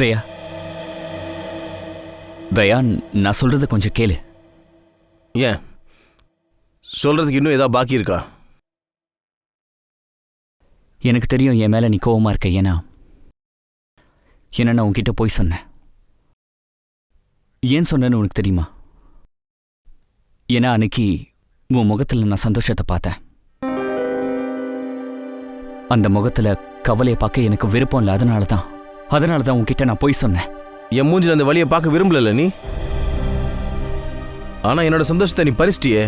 தயா தயா, நான் சொல்றத கொஞ்சம் கேளு. ஏன் சொல்றதுக்கு இன்னும் ஏதாவது பாக்கி இருக்கா? எனக்கு தெரியும் என் மேல நீ கோவமா இருக்க. ஏன்னா நான் உன்கிட்ட போய் சொன்னேன். ஏன் சொன்னேன்னு உனக்கு தெரியுமா? ஏன்னா அன்னைக்கு உன் முகத்துல நான் சந்தோஷத்தை பார்த்தேன். அந்த முகத்துல கவலையை பார்க்க எனக்கு விருப்பம் இல்லை. அதனால தான் உன்கிட்ட நான் போய் சொன்னேன். என் மூஞ்சில் அந்த வழியை பார்க்க விரும்பல நீ. ஆனா என்னோட சந்தோஷத்தை நீ பறிச்சிட்டியே.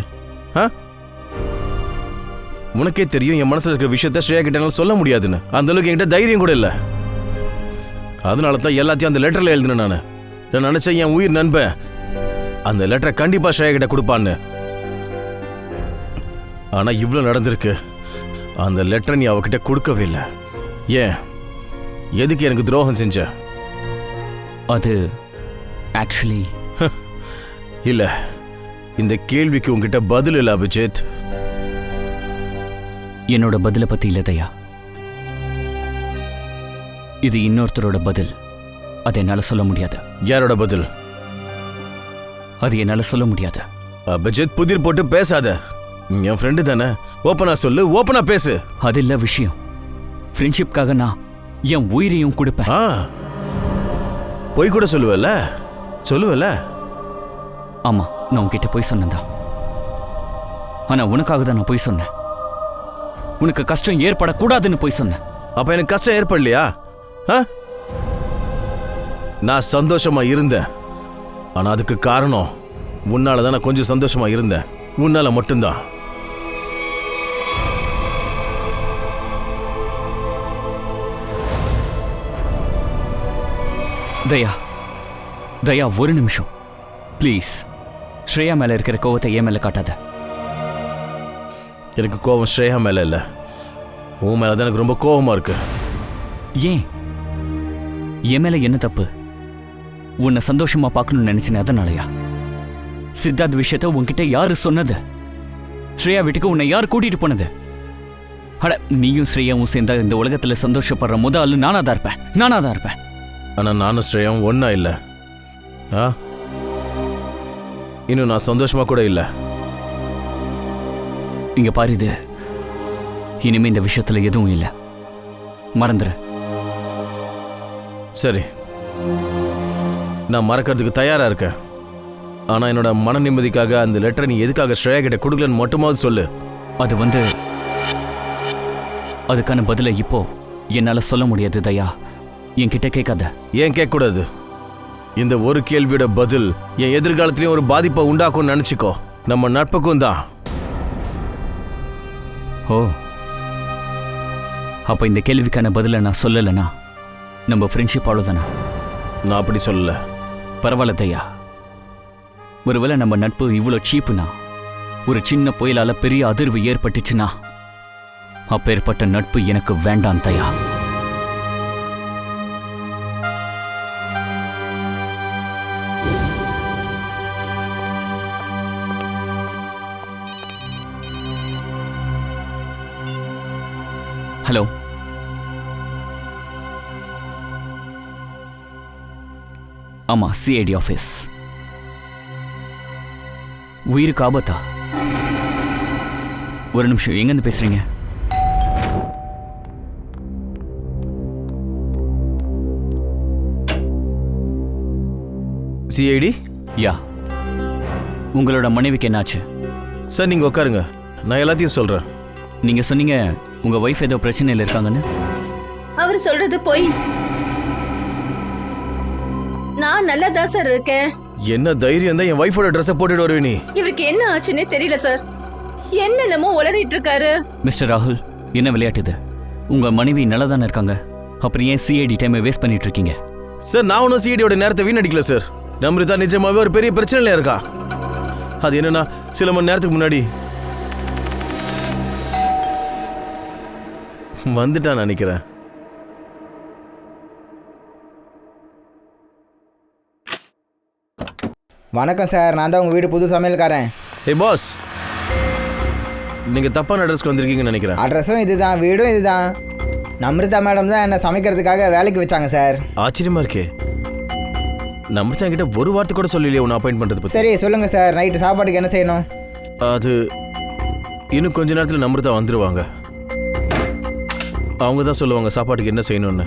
உனக்கே தெரியும் என் மனசுல இருக்கிற விஷயத்த ஸ்ரேயா கிட்ட சொல்ல முடியாதுன்னு. அந்த அளவுக்கு என்கிட்ட தைரியம் கூட இல்லை. அதனால தான் எல்லாத்தையும் அந்த லெட்டர்ல எழுதினேன். நான் நினைச்சேன் என் உயிர் நண்பன் அந்த லெட்டரை கண்டிப்பா ஸ்ரேயா கிட்ட கொடுப்பான்னு. ஆனா இவ்வளவு நடந்திருக்கு. அந்த லெட்டரை நீ அவகிட்ட கொடுக்கவே இல்லை. ஏன்? எதுக்கு எனக்கு துரோகம் செஞ்ச? அது ஆக்சுவலி இல்ல, இந்த கேள்விக்கு உங்ககிட்ட பதில் இல்லை அபிஜித். என்னோட பதிலை பத்தி இல்ல தயா, இது இன்னொருத்தரோட பதில். அது என்னால சொல்ல முடியாது. யாரோட பதில்? அது என்னால சொல்ல முடியாது. அபிஜித், புதிர் போட்டு பேசாத. என் ஃப்ரெண்டு தானே, ஓப்பனா சொல்லு, ஓப்பனா பேசு. அது இல்ல விஷயம். ஃப்ரெண்ட்ஷிப்காக நான் என் உயிரையும் கொடுப்பேன். போய் கூட சொல்லுவல? ஆமா, நான் உன்கிட்ட போய் சொன்னேன்டா. ஆனா உனக்காக தான் நான் போய் சொன்னேன். உனக்கு கஷ்டம் ஏற்படக்கூடாதுன்னு போய் சொன்னேன். அப்ப எனக்கு கஷ்டம் ஏற்படலையா? நான் சந்தோஷமா இருந்தேன். ஆனா அதுக்கு காரணம் உன்னால தான். நான் கொஞ்சம் சந்தோஷமா இருந்தேன், உன்னால மட்டும்தான். தயா, ஒரு நிமிஷம் ப்ளீஸ். ஸ்ரேயா மேல இருக்கிற கோவத்தை என் மேல காட்டாத. எனக்கு கோவம் ஸ்ரேயா மேல இல்ல, உன் மேல தான் எனக்கு ரொம்ப கோவமா இருக்கு. ஏன்? என் மேல என்ன தப்பு? உன்னை சந்தோஷமா பார்க்கணும்னு நினைச்சேன், அதனாலயா? சித்தார்த் விஷயத்த உன்கிட்ட யாரு சொன்னது? ஸ்ரேயா வீட்டுக்கு உன்னை யார் கூட்டிட்டு போனது? அட, நீயும் ஸ்ரேயாவும் சேர்ந்தா இந்த உலகத்துல சந்தோஷப்படுற முதல் ஆளு நானா தான் இருப்பேன். ஆனா நானும் ஸ்ரேயாவும் ஒன்னா இல்ல. இன்னும் நான் சந்தோஷமா கூட இல்ல. இங்க பாரு, இது இனிமே இந்த விஷயத்துல எதுவும் இல்ல, மறந்துரு. சரி, நான் மறக்கிறதுக்கு தயாரா இருக்கேன். ஆனா என்னோட மன நிம்மதிக்காக அந்த லெட்டரை நீ எதுக்காக ஸ்ரேயா கிட்ட கொடுக்கலன்னு மட்டுமாவது சொல்லு. அதுக்கான பதில இப்போ என்னால சொல்ல முடியாது தயா. என்கிட்ட கேட்காத. ஏன் கேட்கக்கூடாது? இந்த ஒரு கேள்வியோட பதில் என் எதிர்காலத்திலையும் ஒரு பாதிப்பை உண்டாக்கும்னு நினைச்சுக்கோ. நம்ம நட்புக்கும் தான். ஓ, அப்ப இந்த கேள்விக்கான பதில நான் சொல்லலைனா நம்ம ஃப்ரெண்ட்ஷிப் அவ்வளோதானா? நான் அப்படி சொல்லல. பரவாயில்ல தயா. ஒருவேளை நம்ம நட்பு இவ்வளோ சீப்புனா, ஒரு சின்ன புயலால பெரிய அதிர்வு ஏற்பட்டுச்சுன்னா, அப்பேற்பட்ட நட்பு எனக்கு வேண்டாம் தயா. ஹலோ, ஆமா, சிஐடி ஆஃபீஸ். உயிருக்கு ஆபத்தா? ஒரு நிமிஷம், எங்கேருந்து பேசுறீங்க? சிஐடி? யா. உங்களோட மனைவிக்கு என்னாச்சு? சார், நீங்க உட்காருங்க, நான் எல்லாத்தையும் சொல்றேன். நீங்க சொன்னீங்க உங்க வைஃப் ஏதோ பிரச்சனையில் இருக்காங்கன்னு. அவர் சொல்றது போய். நான் நல்லா தான் சார் இருக்கேன். என்ன தைரியம் தான் என் வைஃபோட ட்ரெஸ்ஸை போட்டுட்டு வருவே நீ? இவருக்கு என்ன ஆச்சுன்னே தெரியல சார். என்னென்னமோ உளறிட்டு இருக்காரு. மிஸ்டர் ராகுல், என்ன விளையாட்டு இது? உங்க மனைவி நல்லா தானே இருக்காங்க, அப்புறம் ஏன் சிஐடி டைமை வேஸ்ட் பண்ணிட்டு இருக்கீங்க? சார், நான் ஒன்றும் சிஐடியோட நேரத்தை வீணடிக்கல சார். நம்ரிதா நிஜமாவே ஒரு பெரிய பிரச்சனையில இருக்கா. அது என்னன்னா, சில மணி நேரத்துக்கு முன்னாடி வந்துட்டான்னு நினைக்கிறேன். வணக்கம் சார், நான் தான் உங்கள் வீடு புது சமையல்காரன். ஏய் பாஸ், நீங்கள் தப்பான அட்ரஸ்க்கு வந்திருக்கீங்கன்னு நினைக்கிறேன். அட்ரஸும் இதுதான், வீடும் இதுதான். நம்ரிதா மேடம் தான் என்னை சமைக்கிறதுக்காக வேலைக்கு வச்சாங்க சார். ஆச்சரியமா இருக்கே. நம்ரிதா என்கிட்ட ஒரு வார்த்தை கூட சொல்லலையே உன்னை அப்பாயிண்ட் பண்ணுறது பற்றி. சரி சொல்லுங்கள் சார், நைட்டு சாப்பாட்டுக்கு என்ன செய்யணும்? அது இன்னும் கொஞ்ச நேரத்தில் நம்ரிதா வந்துடுவாங்க. அவங்க தான் சொல்லுவாங்க சாப்பாட்டுக்கு என்ன செய்யணும்னு.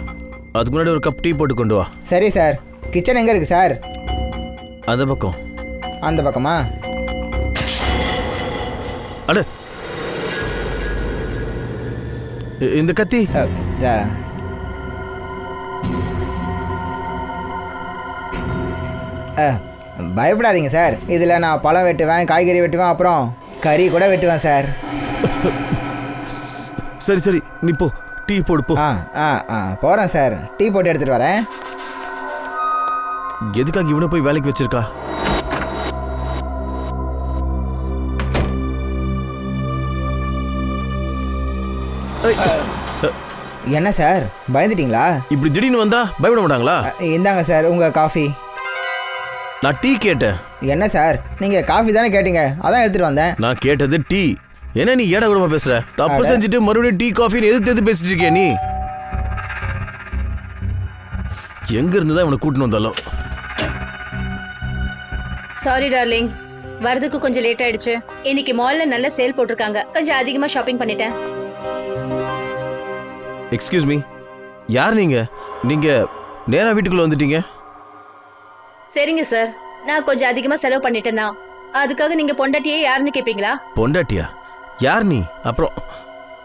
அதுக்கு முன்னாடி ஒரு கப் டீ போட்டு கொண்டு வா. சரி சார். கிச்சன் எங்கே இருக்குது சார்? அந்த பக்கம். அந்த பக்கமா? அட இந்த கத்தி. பயப்படாதீங்க சார், இதில் நான் பழம் வெட்டுவேன், காய்கறி வெட்டுவேன், அப்புறம் கறி கூட வெட்டுவேன் சார். சரி சரி நீ போ, டீ போடு போ. போகிறேன் சார், டீ போட்டு எடுத்துகிட்டு வரேன். எதுக்காக இவனை போய் வேலைக்கு வச்சிருக்கா? என்ன சார் பயந்துட்டீங்களா? இப்படி திடீர்னு வந்தா பயப்பட மாட்டாங்களா? இந்தாங்க சார் உங்கள் காஃபி. நான் டீ கேட்டேன். என்ன சார் நீங்கள் காஃபி தானே கேட்டீங்க, அதான் எடுத்துகிட்டு வந்தேன். நான் கேட்டது டீ. என்ன நீ ஏடா கூடமா பேசுற? தப்பு செஞ்சுட்டு மறுபடியும் டீ காஃபின்னு எதிர்த்து பேசிட்டு இருக்கியா நீ? எங்க இருந்துதான் இவனை கூட்டின்னு வந்தாலும். சாரி டார்லிங், வரதுக்கு கொஞ்சம் லேட் ஆயிடுச்சு. இன்னைக்கு மால்ல நல்ல சேல் போட்டிருக்காங்க, கொஞ்சம் அதிகமா ஷாப்பிங் பண்ணிட்டேன். எக்ஸ்கியூஸ் மீ, யார் நீங்க? நீங்க நேரா வீட்டுக்குள்ள வந்துட்டீங்க. சரிங்க சார், நான் கொஞ்சம் அதிகமா செலவு பண்ணிட்டேன் தான். அதுக்காக நீங்க பொண்டாட்டியே யாருன்னு கேட்பீங்களா? பொண்டாட்டியா? யார் நீ? அப்புறம்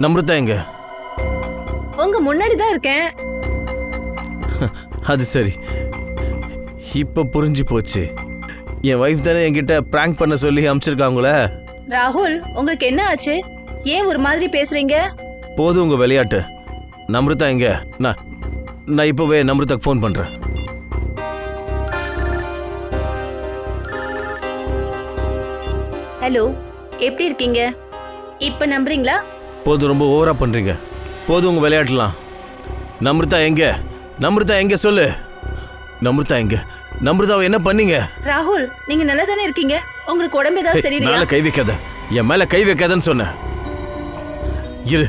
நம்ரிதா எங்க? உங்க முன்னாடி தான் இருக்கேன். அது சரி, இப்ப புரிஞ்சு போச்சு. என் வைஃப் தானே என்கிட்ட பிராங்க் பண்ண சொல்லி அனுப்பிச்சிருக்காங்களே. ராகுல், உங்களுக்கு என்ன ஆச்சு? ஏன் ஒரு மாதிரி பேசுறீங்க? போதும் உங்க விளையாட்டு. நம்ரிதா எங்க? நான் இப்பவே நம்ரிதாக்கு ஃபோன் பண்றேன். ஹலோ, எப்படி இருக்கீங்க? இப்ப நம்புறீங்களா? போதும், ரொம்ப ஓவரா பண்றீங்க. போதும் உங்க விளையாட்டுலாம். நம்ரிதா எங்க? நம்ரிதா எங்க சொல்லு. நம்ரிதா எங்க? நம்ரிதாவை என்ன பண்ணீங்க? ராகுல், நீங்க நல்லா தானே இருக்கீங்க? உங்களுக்கு உடம்பு ஏதாவது சரியில்லையா? மேல கை வைக்காத, என் மேல கை வைக்காதன்னு சொன்னேன். இரு,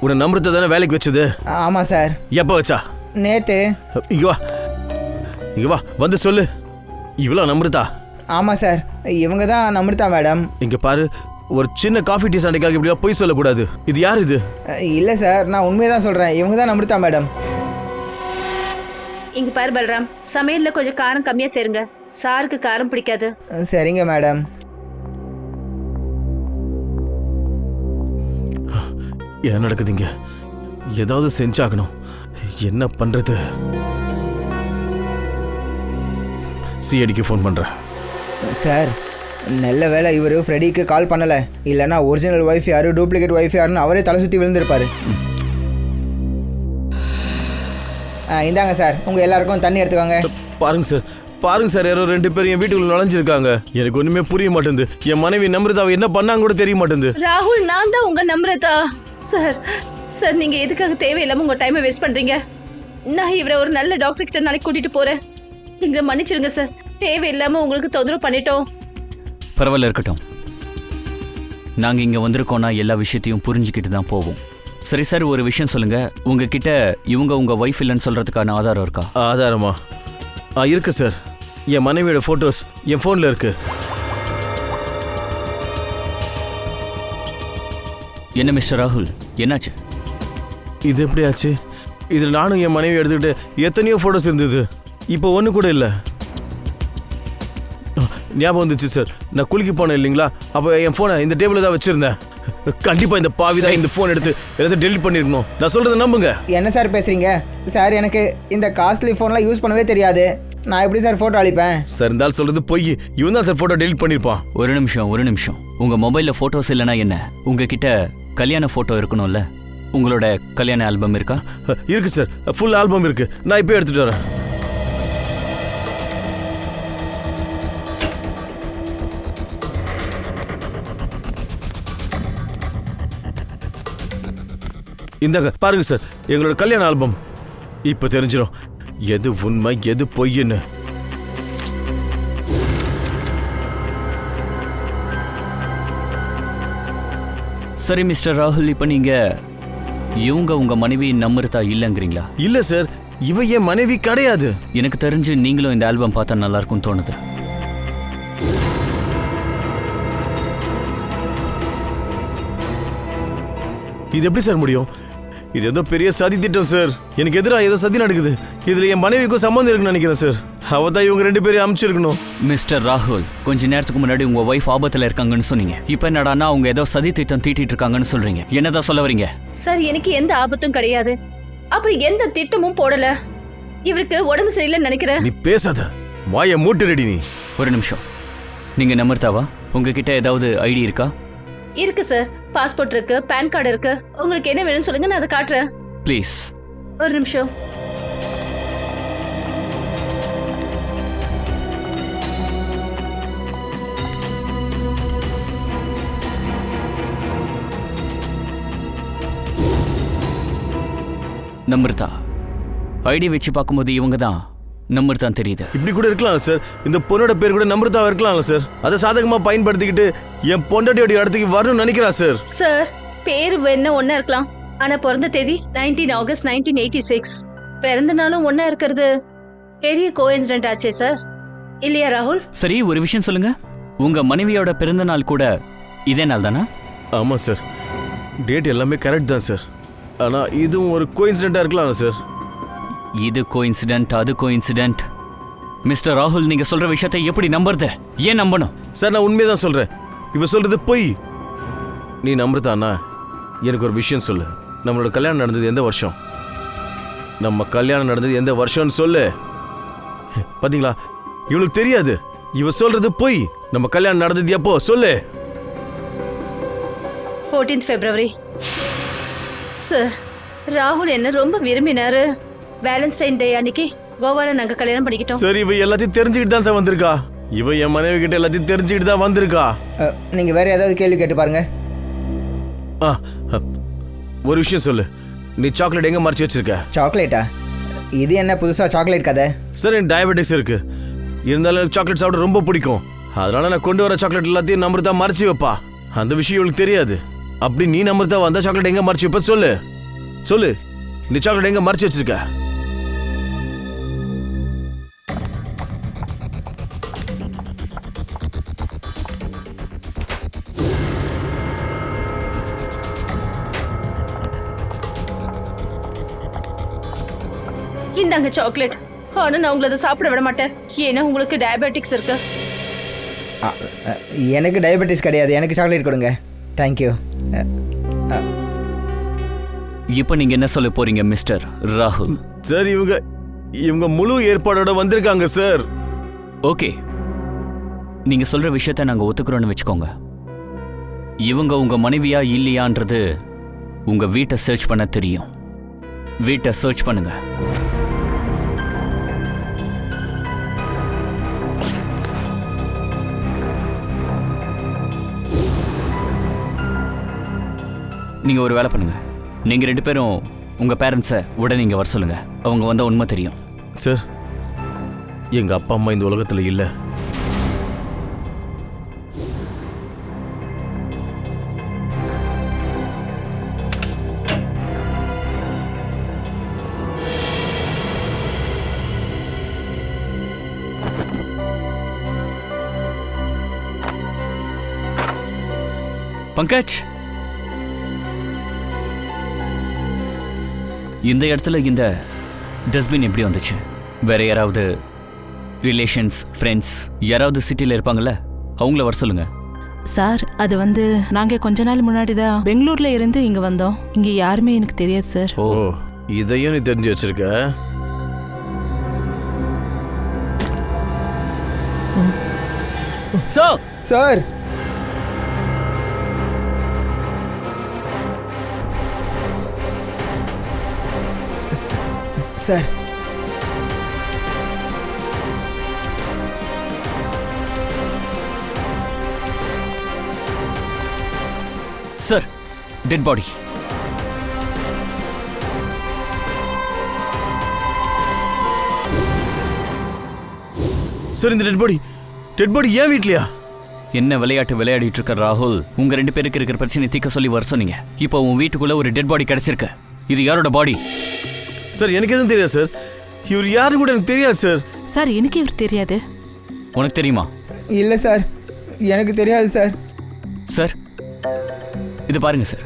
உன்னை நம்ரிதா தானே வேலைக்கு வச்சது? ஆமாம் சார். எப்போ வச்சா? நேற்று. இங்க வா, இங்க வா, வந்து சொல்லு. இவ்வளோ நம்ரிதா? ஆமாம் சார், இவங்க தான் நம்ரிதா மேடம். இங்க பாரு, ஒரு சின்ன காஃபி டீ சண்டைக்காக இப்படியா போய் சொல்லக்கூடாது. இது யார் இது? இல்லை சார், நான் உண்மையை தான் சொல்கிறேன். இவங்க தான் நம்ரிதா மேடம். இங்க பாரு பல்ராம், சமையல்ல கொஞ்சம் காரம் கம்மியா சேருங்க. சாருக்கு காரம் பிடிக்காது. சரிங்க மேடம். என்ன நடக்குதுங்க? ஏதாவது செஞ்சாகணும். என்ன பண்றது? சிஐடிக்கு ஃபோன் பண்றேன். சார், நல்ல வேலை இவர் ஃப்ரெடிக்கு கால் பண்ணலை. இல்லைன்னா ஒரிஜினல் ஒய்ஃப் யாரு, டூப்ளிகேட் ஒய்ஃப் யாருன்னு அவரே தலை சுற்றி விழுந்திருப்பாரு. இந்தாங்க சார், உங்கள் எல்லாருக்கும் தண்ணி எடுத்துக்கோங்க. பாருங்க சார், பாருங்க சார், யாரோ 2 பேர் என் வீட்டுக்குள்ள நுழைஞ்சிருக்காங்க. எனக்கு ஒண்ணுமே புரிய மாட்டேங்குது. என் மனைவி நம்ரிதாவை என்ன பண்ணாங்க கூட தெரிய மாட்டேங்குது. ராகுல், நான் தான் உங்க நம்ரிதா. சார் சார், நீங்க எதுக்காக தேவையில்லாம உங்க டைமை வேஸ்ட் பண்றீங்க? நான் இவரை ஒரு நல்ல டாக்டர் கிட்ட நாளைக்கு கூட்டிட்டு போறேன். நீங்க மன்னிச்சிருங்க சார், தேவையில்லாம உங்களுக்கு தொந்தரவு பண்ணிட்டோம். பரவாயில்ல, இருக்கட்டும். நாங்கள் இங்கே வந்திருக்கோன்னா எல்லா விஷயத்தையும் புரிஞ்சுக்கிட்டு தான் போவோம். சரி சார், ஒரு விஷயம் சொல்லுங்க. உங்ககிட்ட இவங்க உங்கள் ஒய்ஃப் இல்லைன்னு சொல்கிறதுக்கான ஆதாரம் இருக்கா? ஆதாரமா? இருக்கு சார். என் மனைவியோட ஃபோட்டோஸ் என் ஃபோனில் இருக்கு. என்ன மிஸ்டர் ராகுல், என்னாச்சு? இது எப்படி ஆச்சு? இதில் நானும் என் மனைவி எடுத்துக்கிட்டு எத்தனையோ ஃபோட்டோஸ் இருந்தது. இப்போ ஒன்று கூட இல்லை. ஞாபகம் வந்துச்சு சார், நான் குளிக்க போனேன் இல்லைங்களா, அப்போ என் ஃபோனை இந்த டேபிளில் தான் வச்சுருந்தேன். கண்டிப்பாக இந்த பாவி தான் இந்த ஃபோன் எடுத்து எல்லாத்தையும் டெலிட் பண்ணியிருக்கணும். நான் சொல்கிறத நம்புங்க. என்ன சார் பேசுகிறீங்க? சார், எனக்கு இந்த காஸ்ட்லி ஃபோன்லாம் யூஸ் பண்ணவே தெரியாது. நான் எப்படி சார் ஃபோட்டோ அழிப்பேன்? சார், இருந்தாலும் சொல்கிறது பொய். இவன் தான் சார் ஃபோட்டோ டெலிட் பண்ணியிருப்பான். ஒரு நிமிஷம். உங்கள் மொபைலில் ஃபோட்டோஸ் இல்லைன்னா என்ன? உங்ககிட்ட கல்யாண ஃபோட்டோ இருக்கணும்ல? உங்களோட கல்யாண ஆல்பம் இருக்கா? இருக்கு சார், ஃபுல் ஆல்பம் இருக்கு. நான் இப்போ எடுத்துகிட்டு வரேன். இந்தாங்க பாருங்க சார், எங்களோட கல்யாண ஆல்பம். இப்போ தெரிஞ்சிடும் எது உண்மை எது பொய்ன்னு. சரி மிஸ்டர் ராகுல், இப்போ நீங்கள் இவங்க உங்க மனைவி நம்ருதா இல்லைங்கிறீங்களா? இல்ல சார், இவ என் மனைவி கிடையாது. எனக்கு தெரிஞ்சு நீங்களும் இந்த ஆல்பம் பார்த்தா நல்லா இருக்கும்னு தோணுது. இது எப்படி சார் முடியும்? இது ஏதோ பெரிய சதி திட்டம் சார். எனக்கு எதிராக ஏதோ சதி நடக்குது. இதுல என் மனைவிக்கும் சம்மந்தம் இருக்குன்னு நினைக்கிறேன் சார். அவ தான் இவங்க 2 பேரையும் அனுப்பிச்சிருக்கணும். மிஸ்டர் ராகுல், கொஞ்ச நேரத்துக்கு முன்னாடி உங்க ஒய்ஃப் ஆபத்துல இருக்காங்கன்னு சொன்னீங்க. இப்ப என்னடான்னா அவங்க ஏதோ சதி திட்டம் தீட்டிட்டு இருக்காங்கன்னு சொல்றீங்க. என்னதான் சொல்ல வரீங்க? சார் எனக்கு எந்த ஆபத்தும் கிடையாது. அப்புறம் எந்த திட்டமும் போடல. இவருக்கு உடம்பு சரியில்லைன்னு நினைக்கிறேன். நீ பேசாத, வாயை மூட்டு ரெடி. நீ ஒரு நிமிஷம். நீங்க நம்ருதாவா? உங்ககிட்ட ஏதாவது ஐடி இருக்கா? இருக்கு சார். பாஸ்போர்ட் இருக்கு, பேன் கார்டு இருக்கு. உங்களுக்கு என்ன வேணும்னு சொல்லுங்க, நான் அதை காட்டுறேன். ப்ளீஸ். ஒரு நிமிஷம். நம்ருதா ஐடி வச்சு பார்க்கும்போது இவங்க தான் நம்ருதான் தெரியுது. இப்படி கூட இருக்கலாம் சார். இந்த பொண்ணோட பேர் கூட நம்ருதாவா இருக்கலாம்ல சார். அதை சாதகமா பயன்படுத்திக்கிட்டு என் பொண்டாட்டியோட இடத்துக்கு வரணும்னு நினைக்கிறா சார். சார் பேர் வேணா ஒன்னா இருக்கலாம், ஆனா பிறந்த தேதி 19 ஆகஸ்ட் 1986. பிறந்த நாளும் ஒன்னா இருக்கிறது பெரிய கோஇன்சிடென்ட் ஆச்சே சார், இல்லையா ராகுல்? சரி, ஒரு விஷயம் சொல்லுங்க. உங்க மனைவியோட பிறந்த நாள் கூட இதே நாள் தானா? ஆமா சார், டேட் எல்லாமே கரெக்ட் தான் சார். ஆனா இதுவும் ஒரு கோஇன்சிடென்ட்டா இருக்கலாம் சார். இது கோஇன்சிடென்ட், அது கோஇன்சிடென்ட். மிஸ்டர் ராகுல், நீங்க சொல்ற விஷயத்தை எப்படி நம்புறது? ஏன் நம்பணும்? சார் நான் உண்மையதான் சொல்றேன். இவ சொல்றது பொய். நீ நம்புறதானா? எனக்கு ஒரு விஷயம் சொல்லு. நம்மளோட கல்யாணம் நடந்தது எந்த வருஷம்? நம்ம கல்யாணம் நடந்தது எந்த வருஷம்னு சொல்லு. பாத்தீங்களா, இவளுக்கு தெரியாது. இவ சொல்றது பொய். நம்ம கல்யாணம் நடந்தது எப்போ சொல்லு. 14 February. சார் ராகுல் என்ன ரொம்ப விரும்பினாரு. வேலண்டைன் டே அன்னைக்கு கோவால நாங்க கல்யாணம் பண்ணிக்கிட்டோம். சரி, இவ எல்லாத்தையும் தெரிஞ்சுக்கிட்டு தான் சார் வந்திருக்கா. இவ என் மனைவி கிட்ட எல்லாத்தையும் தெரிஞ்சுக்கிட்டு தான் வந்திருக்கா. நீங்க வேற ஏதாவது கேள்வி கேட்டு பாருங்க. ஒரு விஷயம் சொல்லு. நீ சாக்லேட் எங்க மறைச்சு வச்சிருக்க? சாக்லேட்டா? இது என்ன புதுசா சாக்லேட் கதை? சார், எனக்கு டயபெட்டிக்ஸ் இருக்கு. இருந்தாலும் எனக்கு சாக்லேட் சாப்பிட ரொம்ப பிடிக்கும். அதனால நான் கொண்டு வர சாக்லேட் எல்லாத்தையும் நம்பர்தா மறைச்சு வைப்பா. அந்த விஷயம் இவளுக்கு தெரியாது. அப்படி நீ நம்பர்தா வந்தா சாக்லேட் எங்க மறைச்சு வைப்ப சொல்லு. சொல்லு, நீ சாக்லேட் எங்க மறைச்சு வச்சிருக்க? இந்தாங்க சாக்லேட். ஆனா நான் உங்களை அதை சாப்பிட விட மாட்டேன். ஏன்னா உங்களுக்கு டயபெட்டிக்ஸ் இருக்கு. எனக்கு டயபெட்டிஸ் கிடையாது. எனக்கு சாக்லேட் கொடுங்க. தேங்க்யூ. இப்போ நீங்க என்ன சொல்ல போறீங்க மிஸ்டர் ராகுல்? சார், இவங்க முழு ஏற்பாடோட வந்திருக்காங்க சார். ஓகே, நீங்க சொல்ற விஷயத்த நாங்க ஒத்துக்கிறோம்னு வச்சுக்கோங்க. இவங்க உங்க மனைவியா இல்லையான்றது உங்க வீட்டை சர்ச் பண்ண தெரியும். வீட்டை சர்ச் பண்ணுங்க. நீங்க ஒரு வேலை பண்ணுங்க. நீங்க 2 பேரும் உங்க பேரண்ட்ஸை உடனே இங்க வர சொல்லுங்க. அவங்க வந்தா உண்மை தெரியும். சார், எங்க அப்பா அம்மா இந்த உலகத்துல இல்ல. பங்கஜ், இந்த இடத்துல இந்த டஸ்ட்பின் எப்படி வந்துச்சு? வேற யாராவது ரிலேஷன்ஸ், ஃப்ரெண்ட்ஸ் யாராவது சிட்டியில் இருப்பாங்கல்ல, அவங்கள வர சொல்லுங்க. சார், அது நாங்க கொஞ்ச நாள் முன்னாடி தான் பெங்களூர்ல இருந்து இங்க வந்தோம். இங்க யாருமே எனக்கு தெரியாது சார். ஓ, இதையும் நீ தெரிஞ்சு வச்சிருக்க? Sir sir, sir, sir, dead body. Sir, இந்த டெட் பாடி ஏன் வீட்லயா? என்ன விளையாட்டு விளையாடிட்டு இருக்க ராகுல்? உங்க 2 பேருக்கு இருக்கிற பிரச்சனை தீர்க்க சொல்லி வர சொன்னீங்க. இப்போ உன் வீட்டுக்குள்ள ஒரு டெட் பாடி கிடைச்சிருக்கு. இது யாரோட பாடி? சார் எனக்கு எதுவும் தெரியாது சார். இவர் யாரு கூட எனக்கு தெரியாது சார். சார் எனக்கு இவர் தெரியாது. உனக்கு தெரியுமா? இல்லை சார், எனக்கு தெரியாது சார். சார் இது பாருங்க சார்,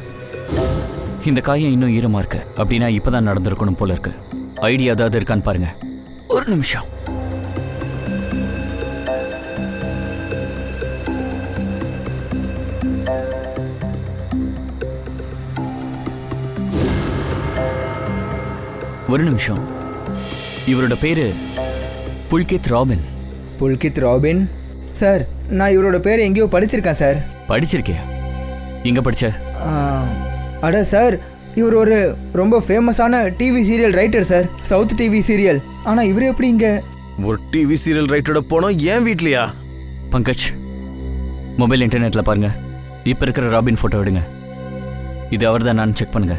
இந்த காயம் இன்னும் ஈரமா இருக்கு. அப்படின்னா இப்பதான் நடந்திருக்கணும் போல இருக்கு. ஐடியா ஏதாவது இருக்கான்னு பாருங்க. ஒரு நிமிஷம். ஒரு நிமிஷம். இவரோட பேரு Pulkit robin. Pulkit robin? Sir நான் இவரோட பேர் எங்கேயோ படிச்சிருக்கேன் சார். படிச்சிருக்கியா? எங்க படிச்ச? அட சார், இவர் ஒரு ரொம்ப ஃபேமஸான TV serial writer sir, south TV serial. ஆனால் இவர் எப்படி இங்கே? ஒரு டிவி சீரியல் ரைட்டரோட போனோம் ஏன் வீட்லையா? பங்கஜ், மொபைல் இன்டர்நெட்டில் பாருங்க. இப்போ இருக்கிற ராபின் ஃபோட்டோ எடுங்க. இது அவர் தான் நான் செக் பண்ணுங்க.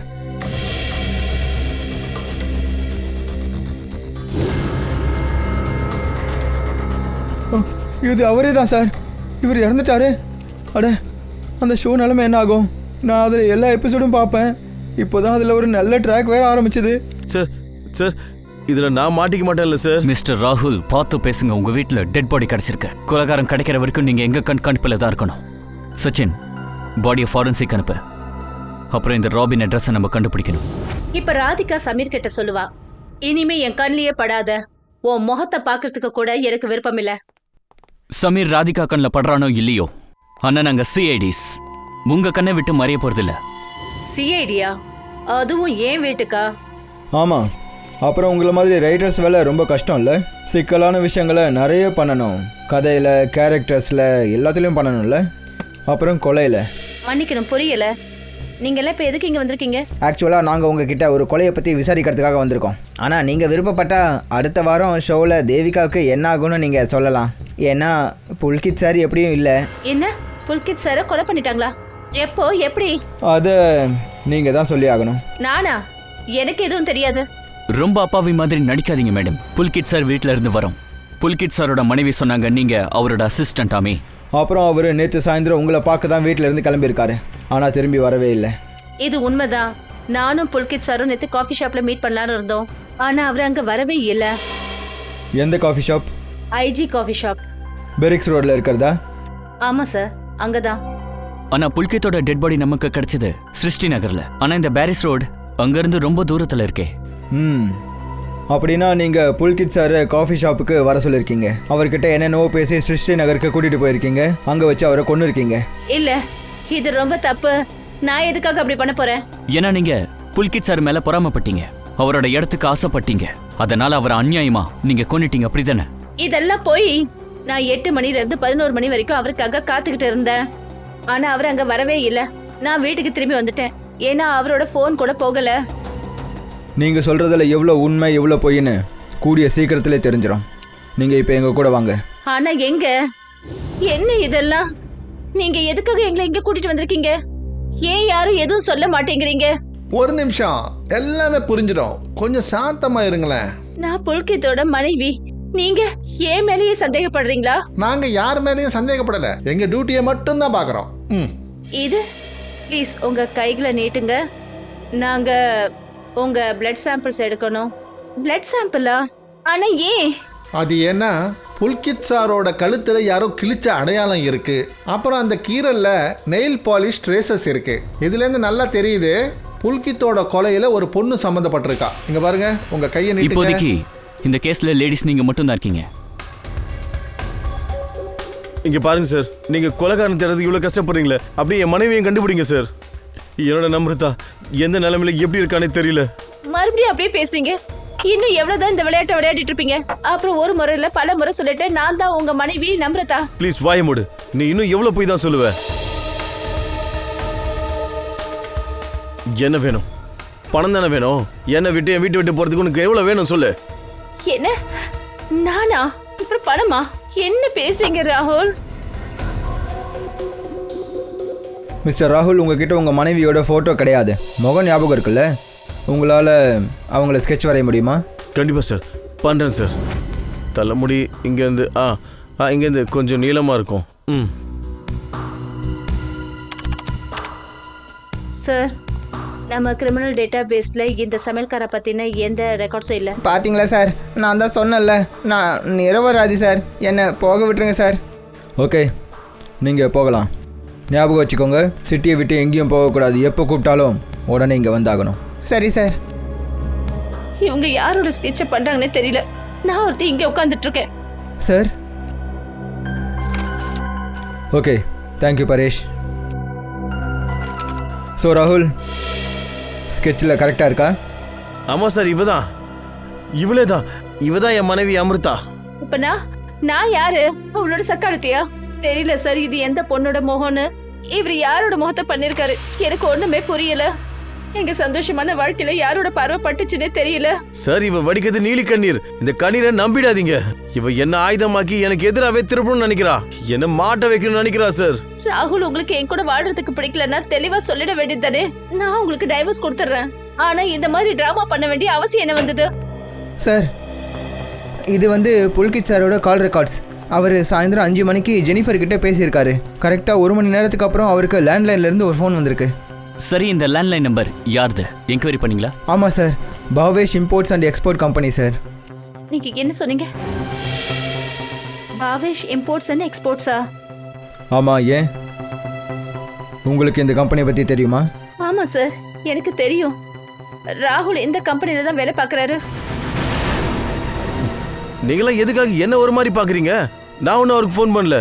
இது அவரே தான் சார். இவர் இறந்துட்டாரு. அட, அந்த ஷோ நிலைமை என்ன ஆகும்? நான் அதில் எல்லா எபிசோடும் பார்ப்பேன். இப்போ தான் அதில் ஒரு நல்ல ட்ராக் வேற ஆரம்பிச்சது. சார் சார் இதில் நான் மாட்டிக்க மாட்டேன்ல சார். மிஸ்டர் ராகுல், பார்த்து பேசுங்க. உங்க வீட்டில் டெட் பாடி கிடைச்சிருக்கு. கொலைகாரம் கிடைக்கிற வரைக்கும் நீங்க எங்க கண்காணிப்பில் தான் இருக்கணும். சச்சின், பாடியை ஃபாரன்சிக் அனுப்பு. அப்புறம் இந்த ராபின் அட்ரஸை நம்ம கண்டுபிடிக்கணும். இப்ப ராதிகா சமீர் கிட்ட சொல்லுவா, இனிமே என் கண்ணிலேயே படாத. உன் முகத்தை பாக்குறதுக்கு கூட எனக்கு விருப்பம் இல்ல. சமீர் ராதிகா கண்ணில் படுறானோ இல்லையோ, ஆனா நாங்க சிஐடிஸ் உங்க கண்ணை விட்டு மறைய போறதில்ல. சிஐடியா? அதுவும் ஏன் வீட்டுக்கா? ஆமாம். அப்புறம் உங்களை மாதிரி ரைட்டர்ஸ் வேலை ரொம்ப கஷ்டம் இல்லை? சிக்கலான விஷயங்களை நிறைய பண்ணணும். கதையில், கேரக்டர்ஸில், எல்லாத்துலேயும் பண்ணணும்ல. அப்புறம் கொலையில். மன்னிக்கணும், புரியல. நீங்களாம் இப்போ எதுக்கு இங்கே வந்திருக்கீங்க? ஆக்சுவலாக நாங்கள் உங்ககிட்ட ஒரு கொலையை பற்றி விசாரிக்கிறதுக்காக வந்திருக்கோம். ஆனால் நீங்கள் விருப்பப்பட்டால் அடுத்த வாரம் ஷோவில் தேவிகாவுக்கு என்ன ஆகும்னு நீங்கள் சொல்லலாம். ஏன்னா புல்கித் சார் எப்படியும் இல்லை. என்ன, புல்கித் சாரை கொலை பண்ணிட்டாங்களா? எப்போ, எப்படி? அதை நீங்கள் தான் சொல்லி ஆகணும். நானா? எனக்கு எதுவும் தெரியாது. ரொம்ப அப்பாவி மாதிரி நடிக்காதீங்க மேடம். புல்கித் சார் வீட்டில் இருந்து வரோம். புல்கித் சாரோட மனைவி சொன்னாங்க நீங்க அவரோட அசிஸ்டண்டாமே. அப்புறம் அவர் நேற்று சாயந்தரம் உங்களை பார்க்க தான் வீட்டில் இருந்து கிளம்பியிருக்காரு. ஆனால் திரும்பி வரவே இல்லை. இது உண்மைதான். நானும் புல்கித் சாரும் நேற்று காஃபி ஷாப்பில் மீட் பண்ணலான்னு இருந்தோம். ஆனால் அவர் அங்கே வரவே இல்லை. எந்த coffee shop? IG coffee shop. பெரிக்ஸ் ரோடில் இருக்கிறதா? ஆமாம் சார், அங்கே தான். ஆனா புல்கித்தோட டெட் பாடி நமக்கு கிடைச்சது சிருஷ்டி நகர்ல. ஆனா இந்த பாரிஸ் ரோடு அங்கிருந்து ரொம்ப தூரத்துல இருக்கே. அப்படின்னா நீங்கள் புல்கித் சார் காஃபி ஷாப்புக்கு வர சொல்லியிருக்கீங்க. அவர்கிட்ட என்னென்னவோ பேசி சிருஷ்டி நகருக்கு கூட்டிகிட்டு போயிருக்கீங்க. அங்கே வச்சு அவரை கொண்டு இருக்கீங்க. இல்லை, இது ரொம்ப தப்பு. நான் எதுக்காக அப்படி பண்ண போகிறேன்? ஏன்னா நீங்க புல்கித் சார் மேல பொறாமப்பட்டீங்க, அவரோட இடத்துக்கு ஆசைப்பட்டீங்க. அதனால அவரை அநியாயமா நீங்க கொன்னுட்டீங்க, அப்படிதானே? இதெல்லாம் போய் நான் 8 மணிலேருந்து 11 மணி வரைக்கும் அவருக்காக காத்துக்கிட்டு இருந்தேன். ஆனால் அவர் அங்கே வரவே இல்லை. நான் வீட்டுக்கு திரும்பி வந்துட்டேன். ஏன்னா அவரோட ஃபோன் கூட போகலை. நீங்கள் சொல்கிறதில் எவ்வளோ உண்மை எவ்வளோ பொய்ன்னு கூடிய சீக்கிரத்திலே தெரிஞ்சிடும். நீங்கள் இப்போ எங்கள் கூட வாங்க. ஆனால் எங்க? என்ன இதெல்லாம்? நீங்கள் எதுக்காக எங்களை இங்கே கூட்டிட்டு வந்திருக்கீங்க? ஏன் யாரும் எதுவும் சொல்ல மாட்டேங்கிறீங்க? ஒரு நிமிஷம், எல்லாமே புரிஞ்சிடும். கொஞ்சம் சாந்தமா இருங்களேன். நான் புல்கித்தோட மனைவி. நீங்க ஏன் மேலேயே சந்தேகப்படுறீங்களா? நாங்க யார் மேலேயும் சந்தேகப்படல. எங்க டியூட்டியை மட்டும் தான் பாக்குறோம். இது ப்ளீஸ் உங்க கைகளை நீட்டுங்க. நாங்க உங்க பிளட் சாம்பிள்ஸ் எடுக்கணும். பிளட் சாம்பிளா? ஆனா ஏன்? அது ஏன்னா புல்கித் சாரோட கழுத்துல யாரோ கிழிச்ச அடையாளம் இருக்கு. அப்புறம் அந்த கீரல்ல நெயில் பாலிஷ் ட்ரேசஸ் இருக்கு. இதுல இருந்து நல்லா தெரியுது புல்கித்தோட கொலையில ஒரு பொண்ணு சம்பந்தப்பட்டிருக்கா. இங்க பாருங்க, உங்க கையை நீட்டுங்க. இப்போதைக்கு இந்த கேஸ்ல லேடிஸ் நீங்க மட்டும் தான் இருக்கீங்க. இங்க பாருங்க சார், நீங்க கொலைகாரன் தேடுறதுக்கு இவ்வளவு கஷ்டப்படுறீங்களே, அப்படியே என் மனைவியும் கண்டுபிடிங்க சார். என்னோட நம்ரதா எந்த நிலைமையில எப்படி இருக்கானே தெரியல. மறுபடியும் அப்படியே பேசுறீங்க. இன்னும் எவ்வளவுதான் இந்த விளையாட்டை விளையாடிட்டு இருப்பீங்க? அப்புறம் ஒரு முறை இல்ல பல முறை சொல்லிட்டு நான் தான் உங்க மனைவி நம்ரதா. ப்ளீஸ் வாய மூடு. நீ இன்னும் எவ்வளவு போய் தான் சொல்லுவ? என்ன வேணும்? பணம் தானே வேணும். என்ன விட்டு என் வீட்டு விட்டு போறதுக்கு உனக்கு எவ்வளவு வேணும் சொல்லு. என்ன? நானா? அப்புறம் பணமா? என்ன பேசுறீங்க ராகுல்? மிஸ்டர் ராகுல், உங்ககிட்ட உங்கள் மனைவியோட ஃபோட்டோ கிடையாது. முகம் ஞாபகம் இருக்குல்ல? உங்களால் அவங்கள ஸ்கெட்ச் வரைய முடியுமா? கண்டிப்பாக சார், பண்ணுறேன் சார். தலைமுடி இங்கேருந்து இங்கேருந்து கொஞ்சம் நீளமாக இருக்கும். சார், நம்ம கிரிமினல் டேட்டா பேஸ்ல இந்த சமையல்கார பத்தின எந்த ரெக்கார்ட்ஸும் இல்ல. பார்த்தீங்களா சார், நான் தான் சொன்னேன்ல, நான் நிரபராதி சார், என்னை போக விட்டுருங்க சார். ஓகே, நீங்கள் போகலாம். ஞாபகம் வச்சுக்கோங்க, சிட்டியை விட்டு எங்கேயும் போகக்கூடாது. எப்போ கூப்பிட்டாலும் உடனே இங்கே வந்தாகணும். சரி சார். இவங்க யாரோட ஸ்கெட்சை பண்றாங்கன்னே தெரியல. நான் ஒருத்தி இங்க உட்காந்துட்டு இருக்கேன். Sir okay, thank you Paresh. So ராகுல், ஸ்கெட்சில் கரெக்டாக இருக்கா? ஆமாம் சார், இவளே தான் என் மனைவி அமிர்தா. இப்ப நான் யாரு? அவளோட சக்காலத்தியா? தெரியல சார், இது எந்த பொண்ணோட முகம்னு. இவர் யாரோட முகத்தை பண்ணிருக்காரு எனக்கு ஒண்ணுமே புரியல. எங்க சந்தோஷமான வாழ்க்கையில யாரோட பார்வை பட்டுச்சுன்னே தெரியல. சார், இவ வடிக்கிறது நீலி கண்ணீர். இந்த கண்ணீரை நம்பிடாதீங்க. இவ என்ன ஆயுதமாக்கி எனக்கு எதிராகவே திருப்பணும்னு நினைக்கிறா. என்ன மாட்ட வைக்கணும்னு நினைக்கிறா சார். ராகுல், உங்களுக்கு என் கூட வாழ்றதுக்கு பிடிக்கலன்னா தெளிவா சொல்லிட வேண்டியது தானே. நான் உங்களுக்கு டைவர்ஸ் கொடுத்துட்றேன். ஆனா இந்த மாதிரி டிராமா பண்ண வேண்டிய அவசியம் என்ன வந்தது? சார், இது புல்கித் சாரோட கால் ரெக்கார்ட்ஸ். அவர் சாயந்தரம் 5 மணிக்கு ஜெனிஃபர் கிட்டே பேசியிருக்காரு. கரெக்டாக 1 மணி நேரத்துக்கு அப்புறம் அவருக்கு லேண்ட்லைன்லேருந்து ஒரு ஃபோன் வந்திருக்கு. சரி, இந்த லேண்ட்லைன் நம்பர் யாருது? என்கொயரி பண்ணீங்களா? ஆமாம் sir, Bhavesh imports and export company sir. நீங்க என்ன சொன்னீங்க? பாவேஷ் இம்போர்ட்ஸ் அண்ட் எக்ஸ்போர்ட்ஸா? ஆமாம், ஏன் உங்களுக்கு இந்த கம்பெனியை பற்றி தெரியுமா? ஆமா சார், எனக்கு தெரியும். ராகுல் இந்த கம்பெனில தான் வேலை பார்க்குறாரு. நீங்களாம் எதுக்காக என்ன ஒரு மாதிரி பார்க்குறீங்க? நான் ஒன்றும் அவருக்கு ஃபோன் பண்ணல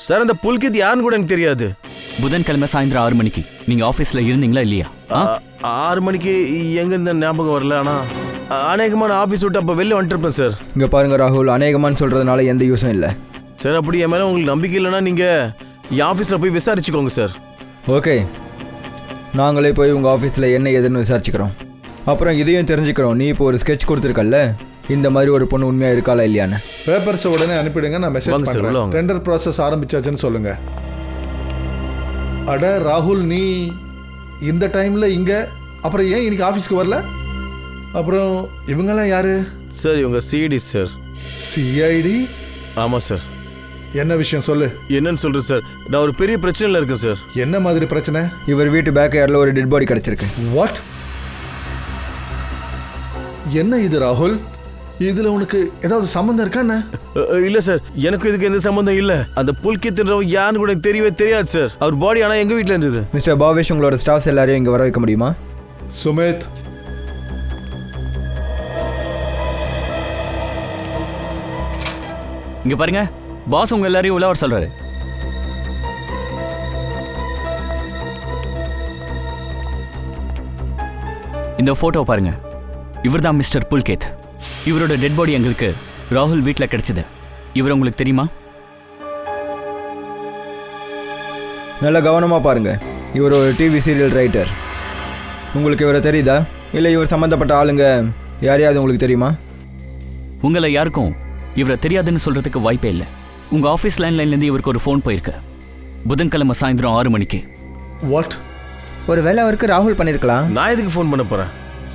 சார். அந்த புல்கித் யாருன்னு கூட எனக்கு தெரியாது. புதன்கிழமை சாயந்தரம் 6 மணிக்கு நீங்க ஆபீஸ்ல இருந்தீங்களா இல்லையா? 6 மணிக்கு எங்க இருந்த ஞாபகம் வரல. ஆனா அநேகமான ஆஃபீஸ் விட்டு அப்போ வெளில வந்துட்டுருப்பேன் சார். இங்கே பாருங்க ராகுல், அநேகமான்னு சொல்கிறதுனால எந்த யூஸும் இல்லை சார். அப்படி என் மேலே உங்களுக்கு நம்பிக்கை இல்லைன்னா நீங்கள் என் ஆஃபீஸில் போய் விசாரிச்சுக்கோங்க சார். ஓகே, நாங்களே போய் உங்கள் ஆஃபீஸில் என்ன ஏதுன்னு விசாரிச்சுக்கிறோம். அப்புறம் இதையும் தெரிஞ்சுக்கிறோம், நீ இப்போ ஒரு ஸ்கெட்ச் கொடுத்துருக்கல்ல, இந்த மாதிரி ஒரு பொண்ணு உண்மையாக இருக்காளா இல்லையான்னு. பேப்பர்ஸை உடனே அனுப்பிடுங்க, நான் மெசேஜ் பண்ணுறேன். டெண்டர் ப்ராசஸ் ஆரம்பிச்சாச்சுன்னு சொல்லுங்கள். அட ராகுல், நீ இந்த டைமில் இங்கே, அப்புறம் ஏன் இன்னைக்கு ஆஃபீஸ்க்கு வரல? அப்புறம் இவங்கெல்லாம் யாரு சார்? இவங்க சிஐடி சார். சிஐடி? ஆமாம் சார். என்ன விஷயம் சொல்லு. என்னன்னு சொல்கிறேன் சார், நான் ஒரு பெரிய பிரச்சனையில் இருக்கேன் சார். என்ன மாதிரி பிரச்சனை? இவர் வீட்டு பேக் யாரில் ஒரு டெட் பாடி கிடச்சிருக்கு. வாட்? என்ன இது ராகுல்? இதுல உனக்கு ஏதாவது சம்பந்தம் இருக்கா? என்ன? இல்ல சார், எனக்கு இதுக்கு எந்த சம்பந்தம் இல்ல. அந்த புல்கித்ன்றவன் யாருன்னு கூட எனக்கு தெரியவே தெரியாது சார். அவர் பாடி ஆனா எங்க வீட்ல இருந்தது. மிஸ்டர் பாவேஷ், உங்களோட ஸ்டாஃப்ஸ் எல்லாரையும் இங்க வர வைக்க முடியுமா? சுமித், இங்க பாருங்க, பாஸ் உங்க எல்லாரையும் உள்ள வர சொல்றாரு. இந்த போட்டோ பாருங்க, இவர்தான் மிஸ்டர் புல்கித். இவரோட டெட் பாடி எங்களுக்கு ராகுல் வீட்டில் கிடைச்சது. இவர் உங்களுக்கு தெரியுமா? நல்லா கவனமாக பாருங்க, இவர் ஒரு டிவி சீரியல் ரைட்டர். உங்களுக்கு இவரை தெரியுதா? இல்லை இவர் சம்மந்தப்பட்ட ஆளுங்க யாரையாவது உங்களுக்கு தெரியுமா? உங்களை யாருக்கும் இவரை தெரியாதுன்னு சொல்றதுக்கு வாய்ப்பே இல்லை. உங்க ஆஃபீஸ் லைன்லேருந்து இவருக்கு ஒரு ஃபோன் போயிருக்கு, புதன்கிழமை சாயந்தரம் 6 மணிக்கு. வாட்? ஒரு வேளை அவருக்கு ராகுல் பண்ணியிருக்கலாம். நான் எதுக்கு ஃபோன் பண்ண போறேன்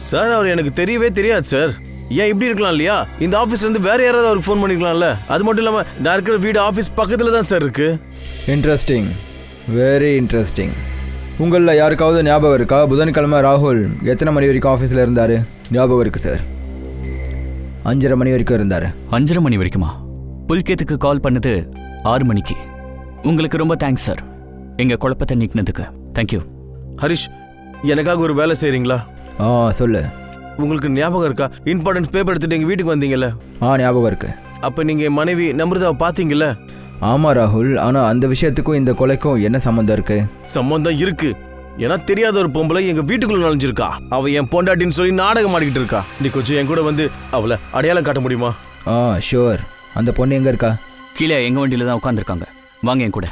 சார்? அவர் எனக்கு தெரியவே தெரியாது சார். ஏன் இப்படி இருக்கலாம் இல்லையா? இந்த ஆஃபீஸ்ல இருந்து வேற யாராவது அவருக்கு ஃபோன் பண்ணிக்கலாம்ல. அது மட்டும் இல்லாம நான் இருக்கிற வீடு ஆஃபீஸ் பக்கத்துல தான் சார் இருக்கு. Interesting, very interesting. உங்களில் யாருக்காவது ஞாபகம் இருக்கா புதன்கிழமை ராகுல் எத்தனை மணி வரைக்கும் ஆஃபீஸில் இருந்தார்? ஞாபகம் இருக்குது சார், 5:30 மணி வரைக்கும் இருந்தார். 5:30 மணி வரைக்குமா? புல்கேத்துக்கு கால் பண்ணது 6 மணிக்கு. உங்களுக்கு ரொம்ப தேங்க்ஸ் சார், எங்கள் குழப்பத்தை நீக்கினதுக்கு. தேங்க்யூ. ஹரிஷ், எனக்காக ஒரு வேலை செய்கிறீங்களா? சொல்லு. உங்களுக்கு ஞாபகம் இருக்கா, இம்பார்ட்டன்ஸ் பேப்பர் எடுத்துட்டு எங்கள் வீட்டுக்கு வந்தீங்கல்ல? ஞாபகம் இருக்கு. அப்போ நீங்கள் என் மனைவி நம்ரதாவை பார்த்தீங்கல்ல? ஆமாம் ராகுல், ஆனால் அந்த விஷயத்துக்கும் இந்த கொலைக்கும் என்ன சம்மந்தம் இருக்கு? சம்மந்தம் இருக்கு. ஏன்னா தெரியாத ஒரு பொம்பளை எங்கள் வீட்டுக்குள்ள நுழைஞ்சிருக்கா. அவள் என் பொண்டாட்டின்னு சொல்லி நாடகம் ஆடிக்கிட்டு இருக்கா. நீ கொஞ்சம் என் கூட வந்து அவளை அடையாளம் காட்ட முடியுமா? ஷுவர். அந்த பொண்ணு எங்கே இருக்கா? கீழே எங்கள் வண்டியில் தான் உட்காந்துருக்காங்க, வாங்க என் கூட.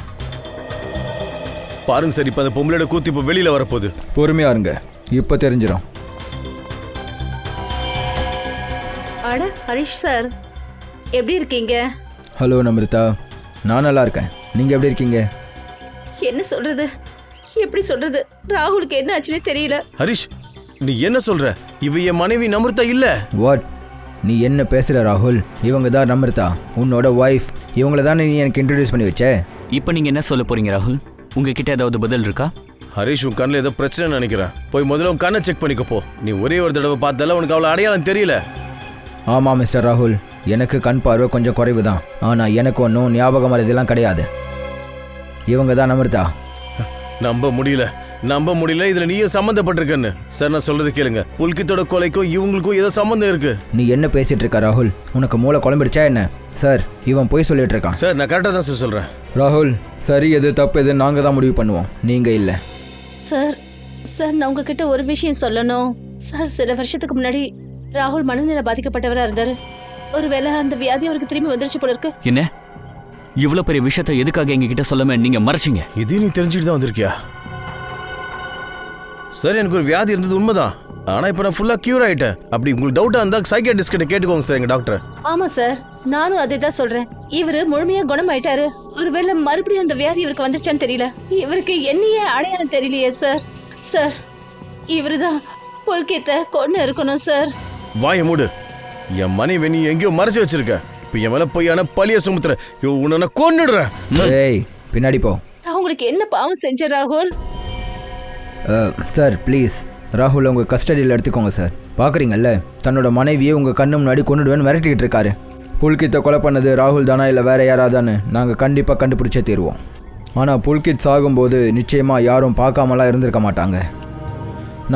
பாருங்க சார், இப்போ அந்த பொம்பளையோட கூத்து இப்போ வெளியில் வரப்போகுது. பொறுமையா இருங்க, இப்போ தெரிஞ்சிடும். அட ஹரிஷ் சார், எப்படி இருக்கீங்க? ஹலோ நம்ரிதா, நான் நல்லா இருக்கேன். நீங்கள் எப்படி இருக்கீங்க? என்ன சொல்றது, எப்படி சொல்றது? ராகுலுக்கு என்ன ஆச்சுன்னே தெரியல. ஹரிஷ், நீ என்ன சொல்ற? இவ என் மனைவி நம்ரிதா இல்ல. வாட்? நீ என்ன பேசுகிற ராகுல்? இவங்க தான் நம்ரிதா, உன்னோட ஒய்ஃப். இவங்கள தான் நீ எனக்கு இன்ட்ரடியூஸ் பண்ணி வச்ச. இப்போ நீங்கள் என்ன சொல்ல போறீங்க ராகுல்? உங்ககிட்ட ஏதாவது பதில் இருக்கா? ஹரிஷ் உன் கண்ணில் ஏதோ பிரச்சனைன்னு நினைக்கிறேன். போய் முதல்ல உன் கண்ணை செக் பண்ணிக்க போ. நீ ஒரே ஒரு தடவை பார்த்தால உனக்கு அவ்வளோ அடையாளம் தெரியல. ஆமாம் மிஸ்டர் ராகுல், எனக்கு கண் பார்வை கொஞ்சம் குறைவு தான். ஆனால் எனக்கு ஒன்றும் ஞாபகம் வரதெல்லாம் கிடையாது. இவங்க தான் அமிர்தா. நம்ப முடியல இதுல நீயும் சம்மந்தப்பட்டிருக்கன்னு. சார் நான் சொல்றது கேளுங்க, புல்கித்தோட கொலைக்கும் இவங்களுக்கும் ஏதோ சம்மந்தம் இருக்கு. நீ என்ன பேசிட்டு இருக்க ராகுல்? உனக்கு மூளை குழம்பிடுச்சா என்ன? சார் இவன் போய் சொல்லிட்டு இருக்கான். சார் நான் கரெக்டாக தான் சார் சொல்றேன். ராகுல், சரி எது தப்பு எது நாங்கள் தான் முடிவு பண்ணுவோம், நீங்கள் இல்லை. சார் நான் உங்ககிட்ட ஒரு விஷயம் சொல்லணும் சார். சில வருஷத்துக்கு முன்னாடி ராகுல் மனநிலை பாதிக்கப்பட்டவரா இருந்தாரு. ஒருவேளை அந்த வியாதி அவருக்கு திரும்பி வந்துருச்சு போல இருக்கு. என்ன இவ்வளவு பெரிய விஷயத்த எதுக்காக எங்ககிட்ட சொல்லாம நீங்க மறைச்சிங்க? இது நீ தெரிஞ்சுட்டு தான் வந்திருக்கியா? சார் எனக்கு ஒரு வியாதி இருந்தது உண்மைதான். ஆனா இப்ப நான் ஃபுல்லா கியூர் ஆயிட்டேன். அப்படி உங்களுக்கு டவுட்டா இருந்தா சைக்கியாட்ரிஸ்ட் கிட்ட கேட்டுக்கோங்க சார், எங்க டாக்டர். ஆமா சார், நானும் அதே தான் சொல்றேன். இவரு முழுமையா குணமாயிட்டாரு. ஒருவேளை மறுபடியும் அந்த வியாதி இவருக்கு வந்துருச்சான்னு தெரியல. இவருக்கு என்னையே அடையாளம் தெரியலையே சார். சார் இவருதான் புல்கித்த கொன்னு இருக்கணும் சார். வாய மூடு. என் மனைவி நீ எங்கேயோ மறைச்சு வச்சிருக்க. இப்ப என் மேல பொய்யான பழிய சுமத்துற. உன்னை நான் கொன்னுடுறேன். ஏய் பின்னாடி போ. நான் உங்களுக்கு என்ன பாவம் செஞ்ச ராகுல்? சார் ப்ளீஸ், ராகுல் உங்கள் கஸ்டடியில் எடுத்துக்கோங்க சார். பார்க்குறீங்கல்ல, தன்னோட மனைவியை உங்கள் கண்ணு முன்னாடி கொண்டுடுவேன்னு மிரட்டிக்கிட்டு இருக்காரு. புல்கித்தை கொலை பண்ணது ராகுல் தானா இல்லை வேற யாராதான்னு நாங்கள் கண்டிப்பாக கண்டுபிடிச்சே தீருவோம். ஆனால் புல்கித் சாகும்போது நிச்சயமாக யாரும் பார்க்காமலாம் இருந்திருக்க மாட்டாங்க.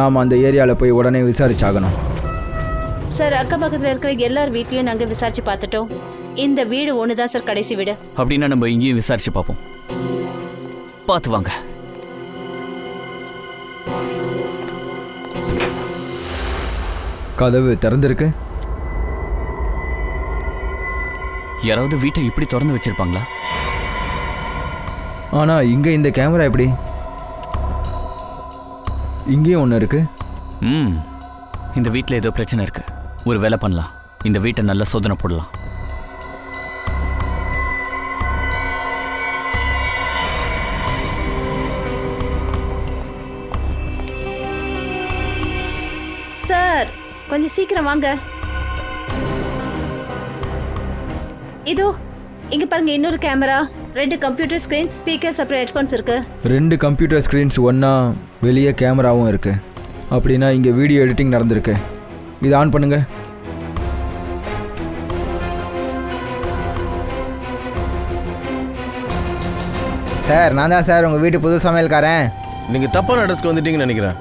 நாம் அந்த ஏரியாவில் போய் உடனே விசாரிச்சாகணும். சார் அக்கம் பக்கத்தில் இருக்கிற எல்லார் வீட்லையும் நாங்கள் விசாரிச்சு பார்த்துட்டோம். இந்த வீடு ஒன்று தான் சார் கடைசி வீடு. அப்படின்னா நம்ம இங்கேயும் விசாரிச்சு பார்ப்போம். பார்த்து வாங்க. கதவு திறந்திருக்கு. யாராவது வீட்டை இப்படி திறந்து வச்சிருப்பாங்களா? ஆனால் இங்கே இந்த கேமரா எப்படி? இங்கேயும் ஒன்று இருக்கு. இந்த வீட்டில் ஏதோ பிரச்சனை இருக்கு. ஒரு வேலை பண்ணலாம், இந்த வீட்டை நல்லா சோதனை போடலாம். சார் கொஞ்சம் சீக்கிரம் வாங்க. இதோ இங்க பாருங்க, இன்னொரு கேமரா, 2 கம்ப்யூட்டர் ஸ்கிரீன்ஸ், ஸ்பீக்கர்ஸ், அப்புறம் ஹெட்ஃபோன்ஸ் இருக்கு. 2 கம்ப்யூட்டர் ஸ்க்ரீன்ஸ் ஒன்றா, வெளியே கேமராவும் இருக்கு. அப்படின்னா இங்கே வீடியோ எடிட்டிங் நடந்திருக்கு. இது ஆன் பண்ணுங்க. சார் நான் தான் சார் உங்கள் வீட்டு புது சமையல்காரன். நீங்க தப்பான அட்ரஸ்க்கு வந்துட்டீங்கன்னு நினைக்கிறேன்.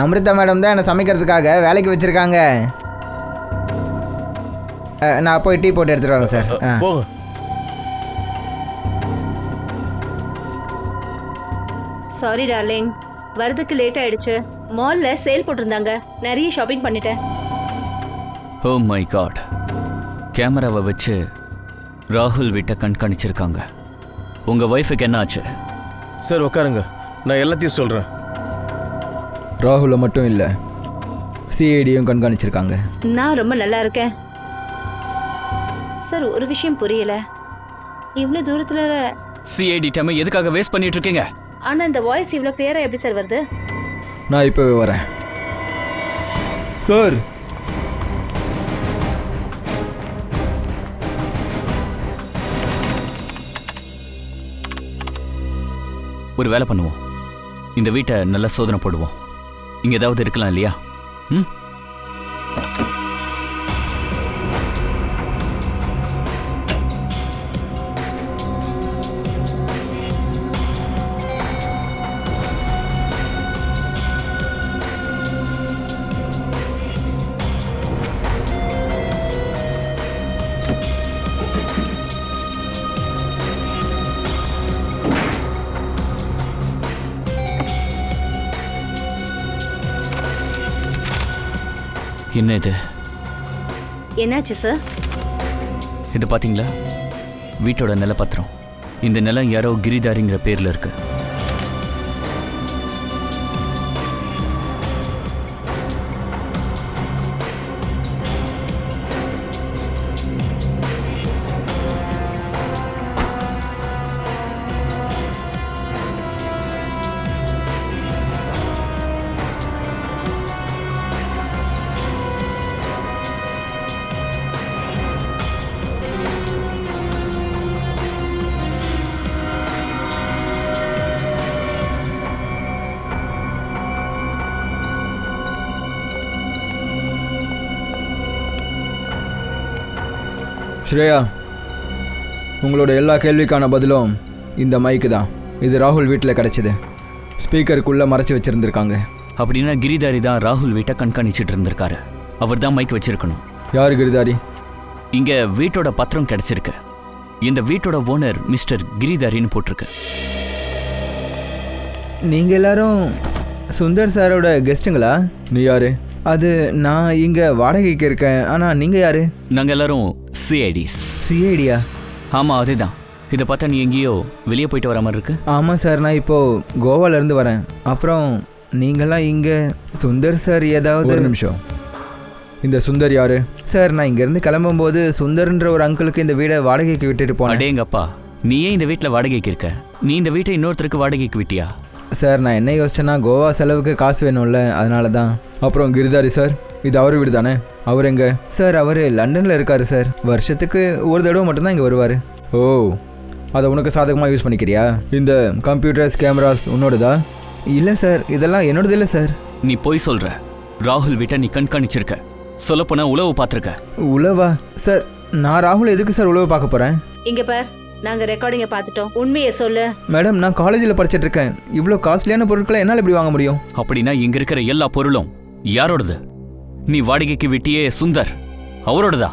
அமிர்தா மேடம் தான் என்னை சமைக்கிறதுக்காக வேலைக்கு வச்சுருக்காங்க. நான் போய் டீ போட்டு எடுத்துகிட்டு வரேன் சார். போங்க. சாரி டார்லிங், வரதுக்கு லேட் ஆயிடுச்சு. மால்ல சேல் போட்டிருந்தாங்க, நிறைய ஷாப்பிங் பண்ணிட்டேன். ஓ மை காட், கேமராவை வச்சு ராகுல் வீட்டை கண்காணிச்சிருக்காங்க. உங்க ஒய்ஃபுக்கு என்ன ஆச்சு? சார் உட்காருங்க, நான் எல்லாத்தையும் சொல்றேன். ராகுலை மட்டும் இல்லை, சிஐடியும் கண்காணிச்சிருக்காங்க. நான் ரொம்ப நல்லா இருக்கேன் சார். ஒரு விஷயம் புரியல, இவ்வளோ தூரத்துல சிஐடி டைமை எதுக்காக வேஸ்ட் பண்ணிட்டு இருக்கீங்க? ஆனா இந்த வாய்ஸ் இவ்வளோ கிளியரா எப்படி சார் வருது? நான் இப்போவே வரேன் சார். ஒரு வேலை பண்ணுவோம், இந்த வீட்டை நல்லா சோதனை போடுவோம். இங்க ஏதாவது இருக்கலாம் இல்லையா? என்ன இது? என்னாச்சு சார்? இது பாத்தீங்களா, வீட்டோட நிலப்பத்திரம். இந்த நிலம் யாரோ கிரிதாரிங்கிற பேர்ல இருக்கு. ஸ்ரேயா, உங்களோட எல்லா கேள்விக்கான பதிலும் இந்த மைக்கு தான். இது ராகுல் வீட்டில் கிடச்சிது. ஸ்பீக்கருக்குள்ளே மறைச்சி வச்சுருந்துருக்காங்க. அப்படின்னா கிரிதாரி தான் ராகுல் வீட்டை கண்காணிச்சிட்டு இருந்திருக்காரு. அவர் தான் மைக் வச்சிருக்கணும். யார் கிரிதாரி? இங்க வீட்டோட பத்திரம் கிடைச்சிருக்கு. இந்த வீட்டோட ஓனர் மிஸ்டர் கிரிதாரின்னு போட்டிருக்கு. நீங்கள் எல்லாரும் சுந்தர் சாரோட கெஸ்ட்டுங்களா? நீ யாரு? அது நான் இங்கே வாடகைக்கு இருக்கேன். ஆனால் நீங்கள் யாரு? நாங்க எல்லாரும் சிஐடிஸ். சிஐடியா? ஆமா, அதேதான். இதை பார்த்தா நீ எங்கேயோ வெளியே போயிட்டு வர மாதிரி இருக்கு. ஆமாம் சார், நான் இப்போது கோவாலேருந்து வரேன். அப்புறம் நீங்களாம் இங்கே சுந்தர் சார் ஏதாவது... ஒரு நிமிஷம், இந்த சுந்தர் யாரு? சார், நான் இங்கேருந்து கிளம்பும்போது சுந்தர்ன்ற ஒரு அங்கிளுக்கு இந்த வீடை வாடகைக்கு விட்டுட்டு போனேன். அடேங்கப்பா, நீ ஏன் இந்த வீட்டில் வாடகைக்கு இருக்க? நீ இந்த வீட்டை இன்னொருத்தருக்கு வாடகைக்கு விட்டியா? சார், நான் என்ன யோசிச்சேன்னா கோவா செலவுக்கு காசு வேணும்ல, அதனால தான். அப்புறம் கிரிதாரி சார், இது அவர் வீடு தானே? அவர் எங்க? சார், அவர் லண்டனில் இருக்காரு சார். வருஷத்துக்கு ஒரு தடவை மட்டும்தான் இங்கே வருவார். ஓ, அதை உனக்கு சாதகமாக யூஸ் பண்ணிக்கிறியா? இந்த கம்ப்யூட்டர்ஸ் கேமராஸ் உன்னோடதா? இல்லை சார், இதெல்லாம் என்னோடது இல்லை சார். நீ போய் சொல்ற. ராகுல் வீட்டை நீ கண்காணிச்சிருக்க. சொல்லப்போனா உளவு பார்த்துருக்க. உளவா? சார், நான் ராகுல் எதுக்கு சார் உளவு பார்க்க போகிறேன்? இங்க பார், நாங்க ரெக்கார்டிங்க பார்த்துட்டோம். உண்மையை சொல்லு. மேடம், நான் காலேஜில் படிச்சுட்டு இருக்கேன். இவ்வளோ காஸ்ட்லியான பொருட்களை என்னால் எப்படி வாங்க முடியும்? அப்படின்னா இங்க இருக்கிற எல்லா பொருளும் யாரோடது? நீ வாடகைக்கு விட்டியே சுந்தர், அவரோடதா?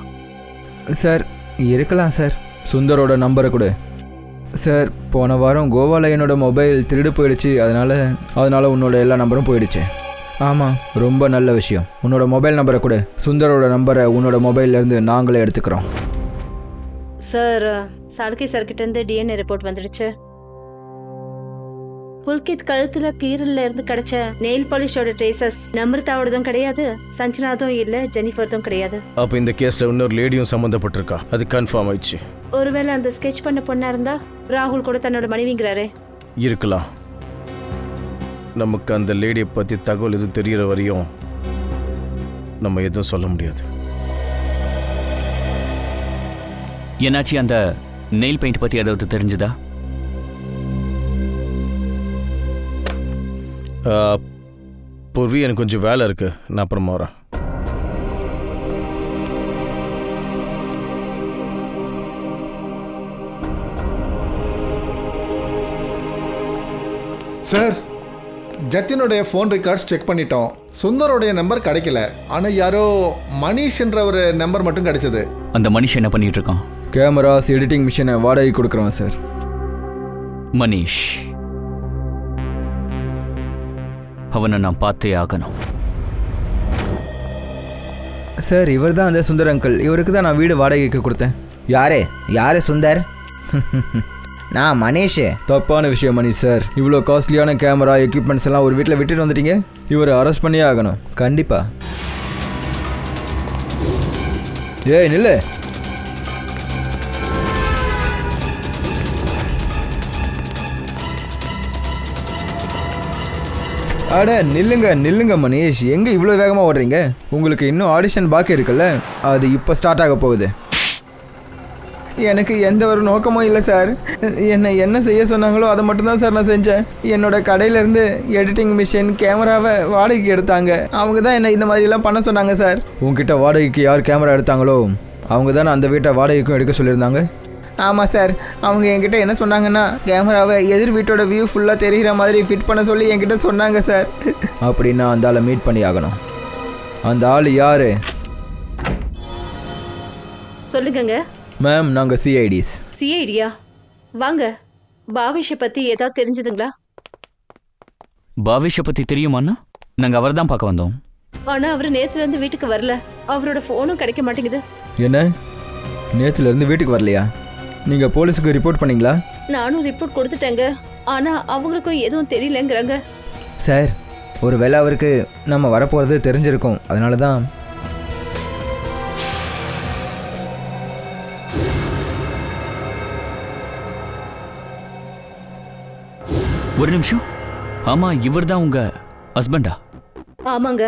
சார், இருக்கலாம் சார். சுந்தரோட நம்பரை கொடு. சார், போன வாரம் கோவாவில் என்னோட மொபைல் திருடு போயிடுச்சு. அதனால உன்னோட எல்லா நம்பரும் போயிடுச்சு. ஆமாம், ரொம்ப நல்ல விஷயம். உன்னோட மொபைல் நம்பரை கொடு. சுந்தரோட நம்பரை உன்னோட மொபைல்லேருந்து நாங்களே எடுத்துக்கிறோம். சார், சால்கி சார்கிட்ட இருந்து டிஎன்ஏ ரிப்போர்ட் வந்துடுச்சு. புல்கித் கழுத்துல கீரல்ல இருந்து கிடைச்ச நெயில் பாலிஷோட ட்ரேசஸ் நம்ரதாவோடதும் கிடையாது, சஞ்சனாதும் இல்ல, ஜெனிஃபர்தும் கிடையாது. அப்போ இந்த கேஸில் இன்னொரு லேடியும் சம்மந்தப்பட்டிருக்கா. அது கன்ஃபார்ம் ஆயிடுச்சு. ஒருவேளை அந்த ஸ்கெட்ச் பண்ண பொண்ணா இருந்தா ராகுல் கூட தன்னோட மனைவிங்கிறாரே. இருக்கலாம். நமக்கு அந்த லேடியை பற்றி தகவல் எதுவும் தெரிகிற வரையும் நம்ம எதுவும் சொல்ல முடியாது. என்னாச்சு? அந்த நெயில் பெயிண்ட் பற்றி ஏதாவது தெரிஞ்சுதா? பூர்வி, எனக்கு கொஞ்சம் வேலை இருக்கு, நான் அப்புறமா வரேன். சார், ஜத்தினுடைய ஃபோன் ரெக்கார்ட்ஸ் செக் பண்ணிட்டோம். சுந்தரோடைய நம்பர் கிடைக்கல. ஆனால் யாரோ மணிஷ்ன்ற ஒரு நம்பர் மட்டும் கிடைச்சது. அந்த மனுஷன் என்ன பண்ணிட்டு இருக்கான்? கேமராஸ், எடிட்டிங் மிஷினை வாடகை கொடுக்குறோம் சார். மனிஷ், அவனை நான் பார்த்தே ஆகணும். சார், இவர் தான் அந்த சுந்தர் அங்கிள். இவருக்கு தான் நான் வீடு வாடகைக்கு கொடுத்தேன். யாரு சுந்தர்? நான் மனிஷ். தப்பான விஷயம் மனிஷ் சார். இவ்வளோ காஸ்ட்லியான கேமரா எக்யூப்மெண்ட்ஸ் எல்லாம் ஒரு வீட்டில் விட்டுட்டு வந்துட்டீங்க. இவரை அரெஸ்ட் பண்ணியே ஆகணும் கண்டிப்பா. ஏய் நில்லு. அட நில்லுங்க மனிஷ். எங்கே இவ்வளோ வேகமாக ஓடுறீங்க? உங்களுக்கு இன்னும் ஆடிஷன் பாக்கி இருக்குல்ல, அது இப்போ ஸ்டார்ட் ஆக போகுது. எனக்கு எந்த ஒரு நோக்கமும் இல்லை சார். என்ன செய்ய சொன்னாங்களோ அதை மட்டும்தான் சார் நான் செஞ்சேன். என்னோட கடையிலேருந்து எடிட்டிங் மிஷின், கேமராவை வாடகைக்கு எடுத்தாங்க. அவங்க தான் என்ன இந்த மாதிரிலாம் பண்ண சொன்னாங்க சார். உங்ககிட்ட வாடகைக்கு யார் கேமரா எடுத்தாங்களோ அவங்க தானே அந்த வீட்டை வாடகைக்கும் எடுக்க சொல்லியிருந்தாங்க. ஆமாம் சார். அவங்க என்கிட்ட என்ன சொன்னாங்கன்னா, கேமராவை எதிர் வீட்டோட வியூ ஃபுல்லாக தெரிகிற மாதிரி ஃபிட் பண்ண சொல்லி என்கிட்ட சொன்னாங்க சார். அப்படின்னா அந்த ஆளை மீட் பண்ணி ஆகணும். அந்த ஆள் யார்? சொல்லுங்க மேம், நாங்கள் சிஐடிஸ். சிஐடியா? வாங்க. பாவிஷை பற்றி ஏதாவது தெரிஞ்சுதுங்களா? பாவிஷை பற்றி தெரியுமாண்ணா? நாங்கள் அவர் தான் பார்க்க வந்தோம். ஆனால் அவர் நேற்றுலேருந்து வீட்டுக்கு வரல. அவரோட ஃபோனும் கிடைக்க மாட்டேங்குது. என்ன, நேற்றுலேருந்து வீட்டுக்கு வரலையா? நீங்கள் போலீஸுக்கு ரிப்போர்ட் பண்ணீங்களா? நானும் ரிப்போர்ட் கொடுத்துட்டேங்க. ஆனால் அவங்களுக்கும் எதுவும் தெரியலங்கிறாங்க. சார், ஒரு வேளை அவருக்கு நம்ம வரப்போகிறது தெரிஞ்சிருக்கோம். அதனால தான். ஒரு நிமிஷம். ஆமாம், இவர் தான் உங்கள் ஹஸ்பண்டா? ஆமாங்க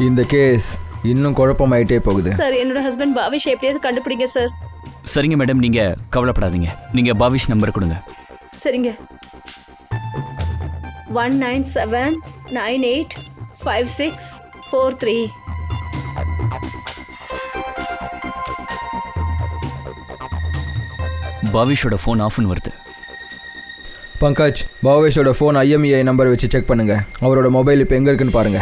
இந்த கேஸ் இன்னும் குழப்பமாயிட்டே போகுது சார். என்னோட ஹஸ்பண்ட் பாவிஷ் எப்படியாவது கண்டுபிடிங்க சார். சரிங்க மேடம், நீங்கள் கவலைப்படாதீங்க. நீங்கள் பாவிஷ் நம்பர் கொடுங்க. சரிங்க. 197985643. பாவிஷோட ஃபோன் ஆஃப்னு வருது. பங்கஜ், பாவேஷோட ஃபோன் IMEI நம்பர் வச்சு செக் பண்ணுங்க. அவரோட மொபைல் இப்போ எங்கே இருக்குன்னு பாருங்க.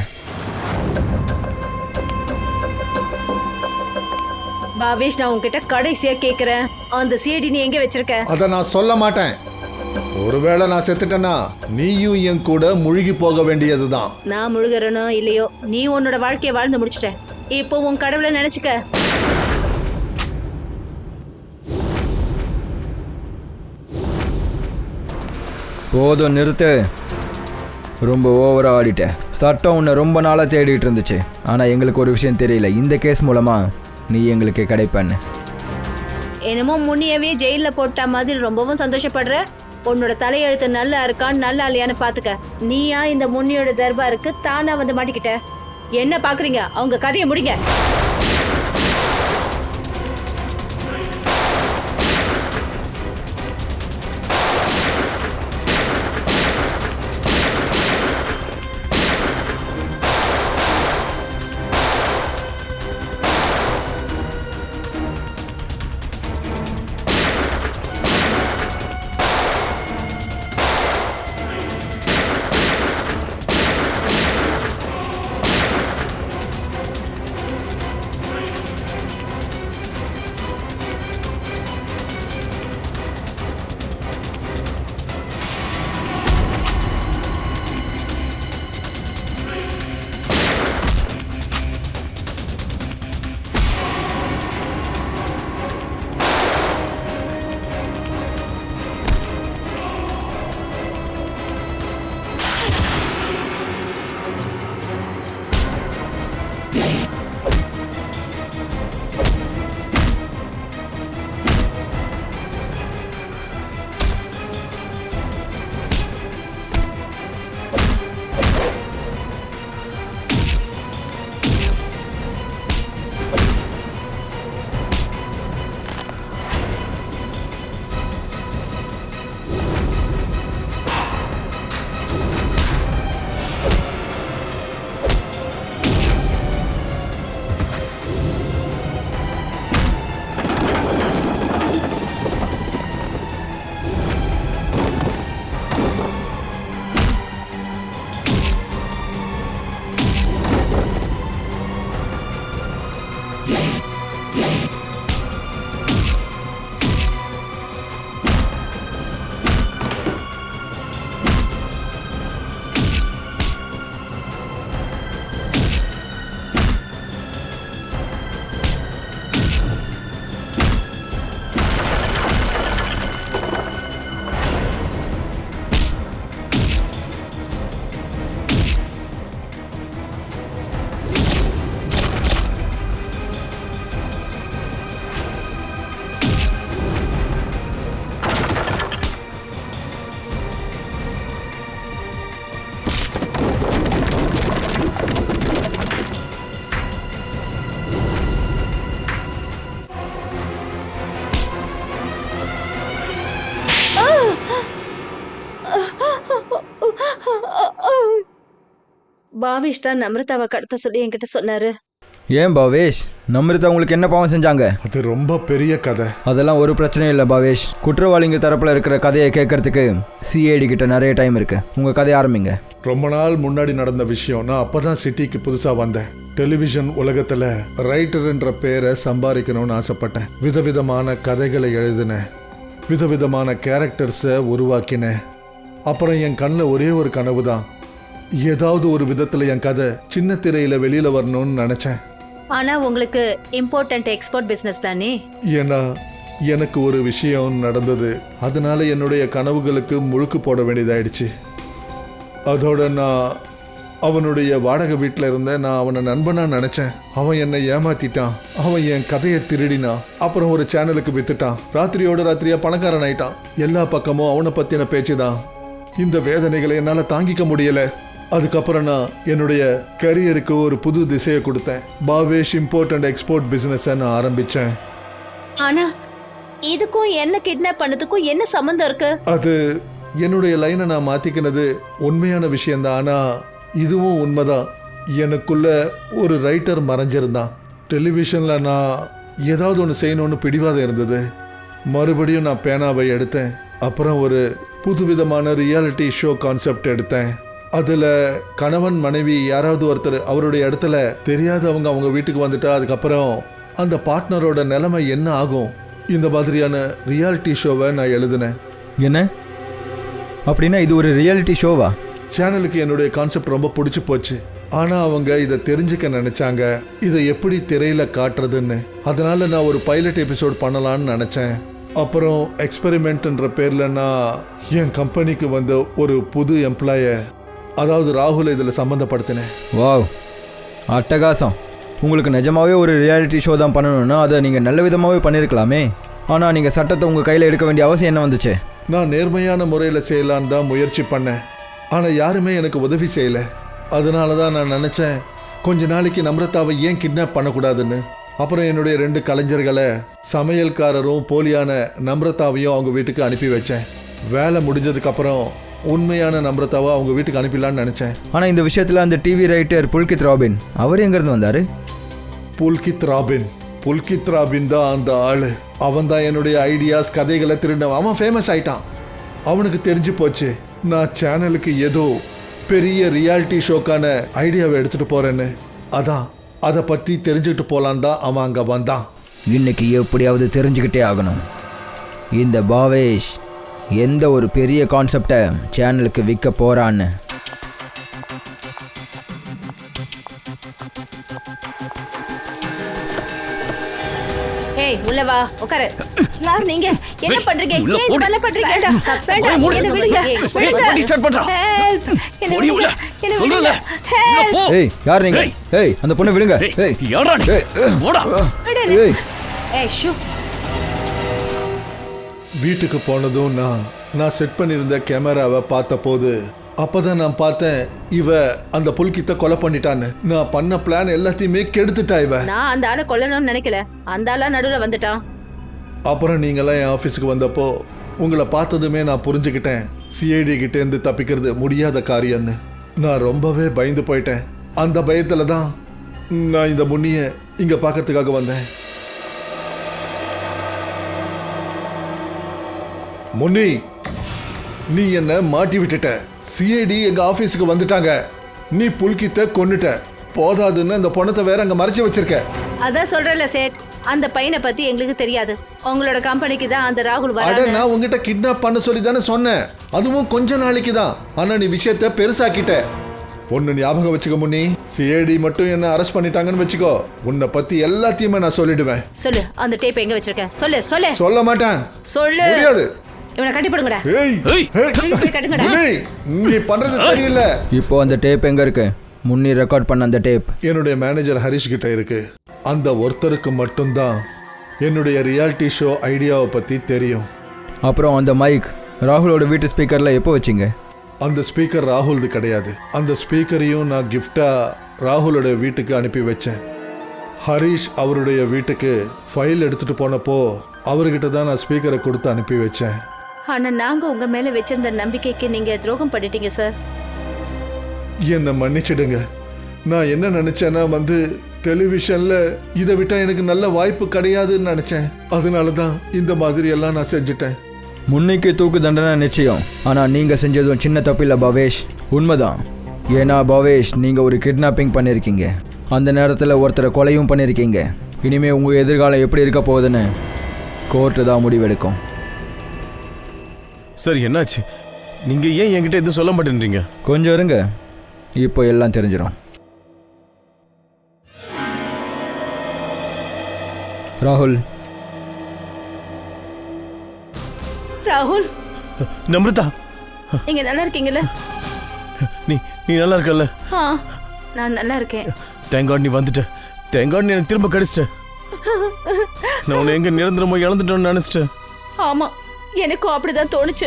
பாவேஷ், நான் உன்கிட்ட கடைசியா கேக்குறேன், அந்த சிஐடி நீ எங்க வச்சிருக்க? அதை நான் சொல்ல மாட்டேன். ஒருவேளை நான் செத்துட்டேன்னா நீயும் என் கூட முழுகி போக வேண்டியதுதான். நான் முழுகிறனோ இல்லையோ, நீ உன்னோட வாழ்க்கையை வாழ்ந்து முடிச்சிட்ட. இப்போ உன் கடவுளை நினைச்சுக்க. போதும், நிறுத்து. ரொம்ப ஓவராக ஆடிட்டேன். சட்டம் உன்னை ரொம்ப நாளாக தேடிட்டு இருந்துச்சு. ஆனால் எங்களுக்கு ஒரு விஷயம் தெரியல, இந்த கேஸ் மூலமாக நீ எங்களுக்கு கிடைப்பண்ணு. என்னமோ முன்னியவே ஜெயிலில் போட்ட மாதிரி ரொம்பவும் சந்தோஷப்படுற. உன்னோட தலையெழுத்து நல்லா இருக்கான்னு நல்லா இல்லையான்னு பாத்துக்க. நீயா இந்த முன்னியோட தர்பாருக்கு தானா வந்து மாட்டிக்கிட்ட? என்ன பாக்குறீங்க? அவங்க கதையை முடிங்க. பாவேஷ் தான் நம்ரதாவை கடத்த சொல்லி என்கிட்ட சொன்னாரு. ஏன் பாவேஷ், நம்ரதா உங்களுக்கு என்ன பாவம் செஞ்சாங்க? அது ரொம்ப பெரிய கதை. அதெல்லாம் ஒரு பிரச்சனையும் இல்லை பாவேஷ். குற்றவாளிங்க தரப்பில் இருக்கிற கதையை கேட்கறதுக்கு CID கிட்ட நிறைய டைம் இருக்கு. உங்கள் கதையை ஆரம்பிங்க. ரொம்ப நாள் முன்னாடி நடந்த விஷயம். நான் அப்போ தான் சிட்டிக்கு புதுசாக வந்தேன். டெலிவிஷன் உலகத்தில் ரைட்டர்ன்ற பேரை சம்பாதிக்கணும்னு ஆசைப்பட்டேன். விதவிதமான கதைகளை எழுதினேன், விதவிதமான கேரக்டர்ஸை உருவாக்கினேன். அப்புறம் என் கண்ணில் ஒரே ஒரு கனவு தான், ஏதாவது ஒரு விதத்தில் என் கதை சின்ன திரையில் வெளியில் வரணும்னு நினச்சேன். ஆனால் உங்களுக்கு இம்பார்ட்டன்ட் எக்ஸ்போர்ட் பிஸ்னஸ் தானே? ஏன்னா எனக்கு ஒரு விஷயம் நடந்தது. அதனால என்னுடைய கனவுகளுக்கு முழுக்கு போட வேண்டியதாயிடுச்சு. அதோட நான் அவனுடைய வாடகை வீட்டில் இருந்தேன். நான் அவனை நண்பனாக நினச்சேன். அவன் என்னை ஏமாத்திட்டான். அவன் என் கதையை திருடினான். அப்புறம் ஒரு சேனலுக்கு வித்துட்டான். ராத்திரியோட ராத்திரியாக பணக்காரன் ஆயிட்டான். எல்லா பக்கமும் அவனை பற்றின பேச்சு தான். இந்த வேதனைகளை என்னால் தாங்கிக்க முடியலை. அதுக்கப்புறம் நான் என்னுடைய கரியருக்கு ஒரு புது திசையை கொடுத்தேன். பாவேஷ் இம்போர்ட் அண்ட் எக்ஸ்போர்ட் பிஸ்னஸை நான் ஆரம்பித்தேன். ஆனால் இதுக்கும் என்ன கிட்னாப் பண்ணதுக்கும் என்ன சம்மந்தம் இருக்கு? அது என்னுடைய லைனை நான் மாற்றிக்கினது உண்மையான விஷயந்தான். ஆனால் இதுவும் உண்மைதான். எனக்குள்ள ஒரு ரைட்டர் மறைஞ்சிருந்தான். டெலிவிஷனில் நான் ஏதாவது ஒன்று செய்யணும்னு பிடிவாதம் இருந்தது. மறுபடியும் நான் பேனாவை எடுத்தேன். அப்புறம் ஒரு புதுவிதமான ரியாலிட்டி ஷோ கான்செப்ட் எடுத்தேன். அதில் கணவன் மனைவி யாராவது ஒருத்தர் அவருடைய இடத்துல தெரியாதவங்க அவங்க வீட்டுக்கு வந்துட்டா அதுக்கப்புறம் அந்த பார்ட்னரோட நிலைமை என்ன ஆகும், இந்த மாதிரியான ரியாலிட்டி ஷோவை நான் எழுதினேன். என்ன அப்படின்னா இது ஒரு ரியாலிட்டி ஷோவா? சேனலுக்கு என்னுடைய கான்செப்ட் ரொம்ப பிடிச்சி போச்சு. ஆனால் அவங்க இதை தெரிஞ்சுக்க நினச்சாங்க, இதை எப்படி திரையில் காட்டுறதுன்னு. அதனால நான் ஒரு பைலட் எபிசோட் பண்ணலான்னு நினச்சேன். அப்புறம் எக்ஸ்பெரிமெண்ட்ன்ற பேரில் நான் என் கம்பெனிக்கு வந்த ஒரு புது எம்ப்ளாயை, அதாவது ராகுலை இதில் சம்மந்தப்படுத்தினேன். வாவ், அட்டகாசம். உங்களுக்கு நிஜமாவே ஒரு ரியாலிட்டி ஷோ தான் பண்ணணும்னா அதை நீங்கள் நல்ல விதமாகவே பண்ணியிருக்கலாமே. ஆனால் நீங்கள் சட்டத்தை உங்கள் கையில் எடுக்க வேண்டிய அவசியம் என்ன வந்துச்சு? நான் நேர்மையான முறையில் செய்யலான்னு தான் முயற்சி பண்ணேன். ஆனால் யாருமே எனக்கு உதவி செய்யலை. அதனால தான் நான் நினச்சேன், கொஞ்ச நாளைக்கு நம்ரதாவை ஏன் கிட்னாப் பண்ணக்கூடாதுன்னு. அப்புறம் என்னுடைய 2 கலைஞர்களை, சமையல்காரரும் போலியான நம்ரதாவையும் அவங்க வீட்டுக்கு அனுப்பி வச்சேன். வேலை முடிஞ்சதுக்கப்புறம் உண்மையான நம்ரதாவை அவங்க வீட்டுக்கு அனுப்பிடலான்னு நினச்சேன். ஆனால் இந்த விஷயத்தில் அந்த டிவி ரைட்டர் புல்கித் ராபின் அவர் எங்கேருந்து வந்தார்? புல்கித் ராபின் தான் அந்த ஆள். அவன் தான் என்னுடைய ஐடியாஸ் கதைகளை திருடினவன். அவன் ஃபேமஸ் ஆயிட்டான். அவனுக்கு தெரிஞ்சு போச்சு நான் சேனலுக்கு ஏதோ பெரிய ரியாலிட்டி ஷோக்கான ஐடியாவை எடுத்துகிட்டு போகிறேன்னு. அதான் அதை பற்றி தெரிஞ்சுக்கிட்டு போகலான் தான் அவன் அங்கே வந்தான். இன்னைக்கு எப்படியாவது தெரிஞ்சுக்கிட்டே ஆகணும். இந்த பாவேஷ் எந்த ஒரு பெரிய கான்செப்டை சேனலுக்கு விற்க போகிறான்னு. ஏய் உள்ள வா, உட்காரு. யார் நீங்க? என்ன பண்றீங்க? உள்ள ஏன் போடு. இதெல்லாம் பண்றீங்க? வேண்டாம், என்ன விடுங்க. வண்டி ஸ்டார்ட் பண்றா. Help. என்ன ஓடி விடுங்க. உள்ள. என்ன சொல்லுல. விடுங்க. Help. போ. ஏய், யார் நீங்க? ஏய், அந்த பொண்ணை விடுங்க. ஏய், யாரா நீ? போடா. விடு. ஏய், ஏய் ஷூ. வீட்டுக்கு போனதும் நான் செட் பண்ணியிருந்த கேமராவை பார்த்த போது அப்பதான் நான் பார்த்தேன், இவ அந்த புல்கித்தை கொலை பண்ணிட்டான்னு. நான் பண்ண பிளான் எல்லாத்தையுமே கெடுத்துட்டா இவ. நான் அந்த ஆளை கொல்லணும்னு நினைக்கல. அந்த ஆளா நடுவுல வந்துட்டான். அப்புறம் நீங்களாம் என் ஆஃபீஸுக்கு வந்தப்போ உங்களை பார்த்ததுமே நான் புரிஞ்சுக்கிட்டேன், சிஐடி கிட்டேருந்து தப்பிக்கிறது முடியாத காரியம்னு. நான் ரொம்பவே பயந்து போயிட்டேன். அந்த பயத்தில் தான் நான் இந்த முன்னியை இங்கே பார்க்கறதுக்காக வந்தேன். முன்னி, நீ என்ன மாட்டி விட்டுட்ட. சிஐடி எங்க ஆபீஸுக்கு வந்துட்டாங்க. நீ புல்கித்தை கொன்னுட்ட. போதாதுன்னு அந்த பணத்தை வேற அங்க மறைச்சு வச்சிருக்க. அதான் சொல்றல சேட், அந்த பையனை பத்தி எங்களுக்கு தெரியாது. உங்களோட கம்பெனிக்கு தான் அந்த ராகுல் அட, வராங்க. நான் உங்ககிட்ட கிட்னாப் பண்ண சொல்லி தானே சொன்னேன். அதுவும் கொஞ்ச நாளைக்கு தான். ஆனா நீ விஷயத்தை பெருசாக்கிட்ட. ஒன்னு ஞாபகம் வச்சுக்க முன்னி, சிஐடி மட்டும் என்ன அரெஸ்ட் பண்ணிட்டாங்கன்னு வச்சுக்கோ, உன்னை பத்தி எல்லாத்தையுமே நான் சொல்லிடுவேன். சொல்லு, அந்த டேப் எங்க வச்சிருக்க? சொல்லு சொல்லு. சொல்ல மாட்டேன். சொல்லு. முடியாது. இவனை கட்டி போடுங்கடா. ஏய், ஏய். ஏய், போய் கட்டுங்கடா. முன்னி, நீ பண்றது சரியில்லை. இப்போ அந்த டேப் எங்க இருக்கு? முன்னி ரெக்கார்ட் பண்ண அந்த டேப் என்னுடைய மேனேஜர் ஹரிஷ் கிட்ட இருக்கு. அந்த ஒருத்தருக்கு மட்டும்தான் என்னுடைய ரியாலிட்டி ஷோ ஐடியாவை பத்தி தெரியும். அப்புறம் அந்த மைக் ராகுலோட வீட்டு ஸ்பீக்கரில் எப்போ வச்சிங்க? அந்த ஸ்பீக்கர் ராகுல்து கிடையாது. அந்த ஸ்பீக்கரையும் நான் கிஃப்டா ராகுலோட வீட்டுக்கு அனுப்பி வச்சேன். ஹரிஷ் அவருடைய வீட்டுக்கு ஃபைல் எடுத்துட்டு போனப்போ அவர்கிட்ட தான் நான் ஸ்பீக்கரை கொடுத்து அனுப்பி வச்சேன். ஆனா நாங்க உங்க மேல வச்சிருந்த நம்பிக்கைக்கு நீங்க துரோகம் பண்ணிட்டீங்க சார். என்னை மன்னிச்சிடுங்க. நான் என்ன நினைச்சேன்னா டெலிவிஷன்ல இதை விட்டா எனக்கு நல்ல வாய்ப்பு கிடையாதுன்னு நினைச்சேன். அதனால தான் இந்த மாதிரி எல்லாம் நான் செஞ்சுட்டேன். முன்னைக்கு தூக்கு தண்டனை நிச்சயம். ஆனால் நீங்கள் செஞ்சதும் சின்ன தப்பில்லை பாவேஷ். உண்மைதான். ஏன்னா பாவேஷ், நீங்கள் ஒரு கிட்னாப்பிங் பண்ணியிருக்கீங்க. அந்த நேரத்தில் ஒருத்தரை கொலையும் பண்ணியிருக்கீங்க. இனிமேல் உங்கள் எதிர்காலம் எப்படி இருக்க போகுதுன்னு கோர்ட்டு தான் முடிவெடுக்கும். சார், என்னாச்சு? நீங்க ஏன் என்கிட்ட எதுவும் சொல்ல மாட்டேன்றீங்க? கொஞ்சம் இருங்க, இப்போ எல்லாம் தெரிஞ்சிடும். ராகுல். ராகுல், நம்ரதா, நீங்க நல்லா இருக்கீங்கல்ல? நீ நீ நல்லா இருக்கல்ல? ஆ, நான் நல்லா இருக்கேன். தேங்காட் நீ வந்துட்ட. தேங்காட் நீ எனக்கு திரும்ப கிடைச்சிட்ட. நான் உன்னை எங்க நிரந்தரமா இழந்துட்டோன்னு நினைச்சிட்டேன். ஆமா, எனக்கும் அப்படிதான் தோணுச்சு.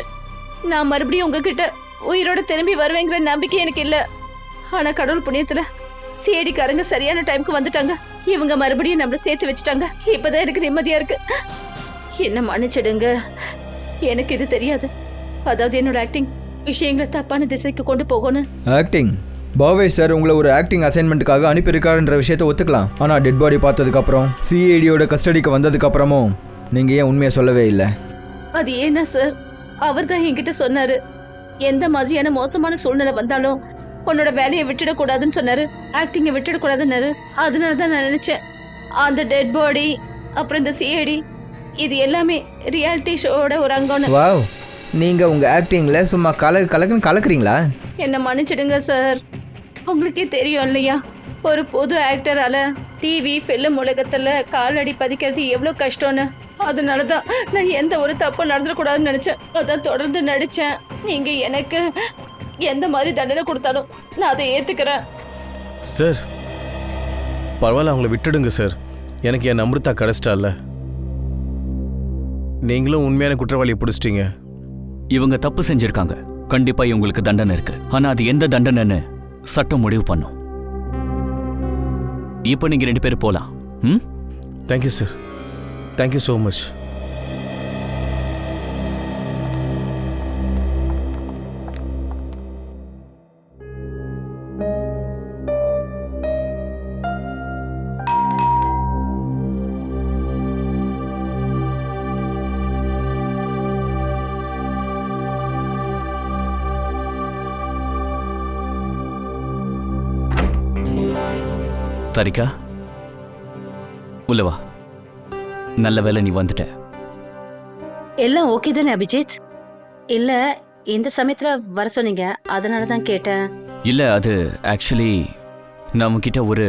நான் மறுபடியும் உங்ககிட்ட உயிரோட திரும்பி வருவேங்கிற நம்பிக்கை எனக்கு இல்ல. ஆனா கடவுள் புண்ணியத்துல சிஐடிக்காரங்க சரியான டைமுக்கு வந்துட்டாங்க. இவங்க மறுபடியும் நம்மள சேர்த்து வச்சுட்டாங்க. இப்பதான் எனக்கு நிம்மதியா இருக்கு. என்ன மன்னிச்சிடுங்க, எனக்கு இது தெரியாது. அதாவது என்னோட ஆக்டிங் விஷயங்களை தப்பான திசைக்கு கொண்டு போகணும். ஆக்டிங்? பாவேஷ் சார் உங்களை ஒரு ஆக்டிங் அசைன்மெண்ட்டுக்காக அனுப்பியிருக்காருன்ற விஷயத்தை ஒத்துக்கலாம். ஆனால் டெட் பாடி பார்த்ததுக்கப்புறம், சிஐடியோட கஸ்டடிக்கு வந்ததுக்கப்புறமும் நீங்கள் ஏன் உண்மையை சொல்லவே இல்லை? அது ஏன்னா சார், அவர் தான் என்கிட்ட சொன்னாரு, எந்த மாதிரியான மோசமான சூழ்நிலை வந்தாலும் உன்னோட வேலையை விட்டுடக்கூடாதுன்னு சொன்னாரு, ஆக்டிங்கை விட்டுடக்கூடாதுன்னாரு. அதனால தான் நான் நினைச்சேன் அந்த டெட் பாடி அப்புறம் இந்த சிஐடி இது எல்லாமே ரியாலிட்டி ஷோவோட ஒரு அங்கம்னு. வாவ், நீங்கள் உங்கள் ஆக்டிங்கில் சும்மா கலக்குன்னு கலக்குறீங்களா? என்ன மன்னிச்சிடுங்க சார். உங்களுக்கே தெரியும் இல்லையா, ஒரு புது ஆக்டரால டிவி ஃபிலிம் உலகத்துல காலடி பதிக்கிறது எவ்வளோ கஷ்டம்னு. அதனால தான் நான் எந்த ஒரு தப்பும் நடந்துடக்கூடாதுன்னு நினைச்சேன். அதான் தொடர்ந்து நடிச்சேன். நீங்க எனக்கு எந்த மாதிரி தண்டனை கொடுத்தாலும் நான் அதை ஏத்துக்கிறேன். சார் பரவாயில்ல, அவங்கள விட்டுடுங்க சார். எனக்கு என் அமிர்தா கிடைச்சிட்டால. நீங்களும் உண்மையான குற்றவாளியை பிடிச்சிட்டீங்க. இவங்க தப்பு செஞ்சிருக்காங்க, கண்டிப்பா இவங்களுக்கு தண்டனை இருக்கு. ஆனா அது எந்த தண்டனைன்னு சட்டம் முடிவு பண்ணும். இப்போ நீங்க 2 பேரும் போலாம். Thank you sir, thank you so much. சரிக்கா, உள்ளவா. நல்ல வேலை நீ வந்துட்ட. எல்லாம் ஓகே தானே அபிஜித்? இல்ல இந்த சமயத்துல வர சொன்னீங்க, அதனால தான் கேட்டேன். இல்ல, அது ஆக்சுவலி நான் உன்கிட்ட ஒரு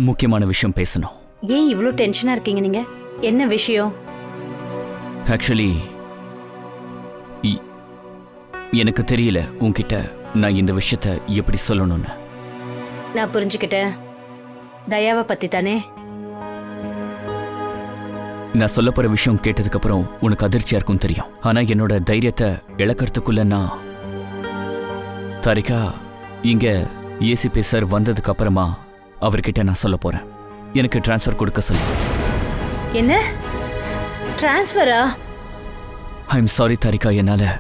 முக்கியமான விஷயம் பேசணும். ஏன் இவ்வளோ டென்ஷனா இருக்கீங்க நீங்க? என்ன விஷயம்? ஆக்சுவலி எனக்கு தெரியல உன்கிட்ட நான் இந்த விஷயத்த எப்படி சொல்லணும்னு. நான் புரிஞ்சுக்கிட்டேன். தயாவை பத்தி தானே? நான் சொல்ல போற விஷயம் கேட்டதுக்கு அப்புறம் உனக்கு அதிர்ச்சியா இருக்கும் தெரியும். ஆனா என்னோட தைரியத்தை இழக்கிறதுக்குள்ள நான் தாரிகா இங்க ஏசிபி சார் வந்ததுக்கு அப்புறமா அவர்கிட்ட நான் சொல்ல போறேன். எனக்கு டிரான்ஸ்ஃபர் கொடுக்க சொல்லு. என்ன டிரான்ஸ்ஃபரா? ஐ எம் சாரி தாரிகா, என்னால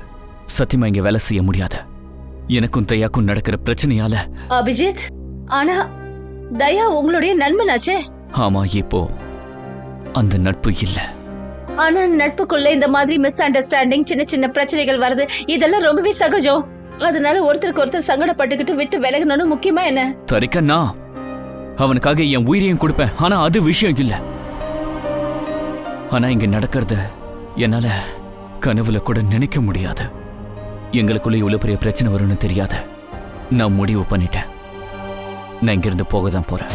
சத்தியமா இங்க வேலை செய்ய முடியாது. எனக்கும் தயாக்கும் நடக்கிற பிரச்சனையால. அபிஜித், ஆனா தயா உங்களுடைய நண்பனாச்சே. ஆமா, இப்போ அந்த நட்பு இல்ல. ஆனா நட்புக்குள்ள இந்த மாதிரி மிஸ் அண்டர்ஸ்டாண்டிங், சின்ன சின்ன பிரச்சனைகள் வருது, இதெல்லாம் ரொம்பவே சகஜம். அதனால ஒருத்தருக்கு ஒருத்தர் சங்கடப்பட்டுக்கிட்டு விட்டு விலகணும்னு முக்கியமா என்ன? தாரிகா, நான் அவனுக்காக என் உயிரையும் கொடுப்பேன். ஆனா அது விஷயம் இல்ல. ஆனா இங்க நடக்கிறத என்னால கனவுல கூட நினைக்க முடியாது. எங்களுக்குள்ள இவ்வளவு பெரிய பிரச்சனை வரும்னு தெரியாத நான் முடிவு பண்ணிட்டேன். நான் இங்கிருந்து போக தான் போறேன்.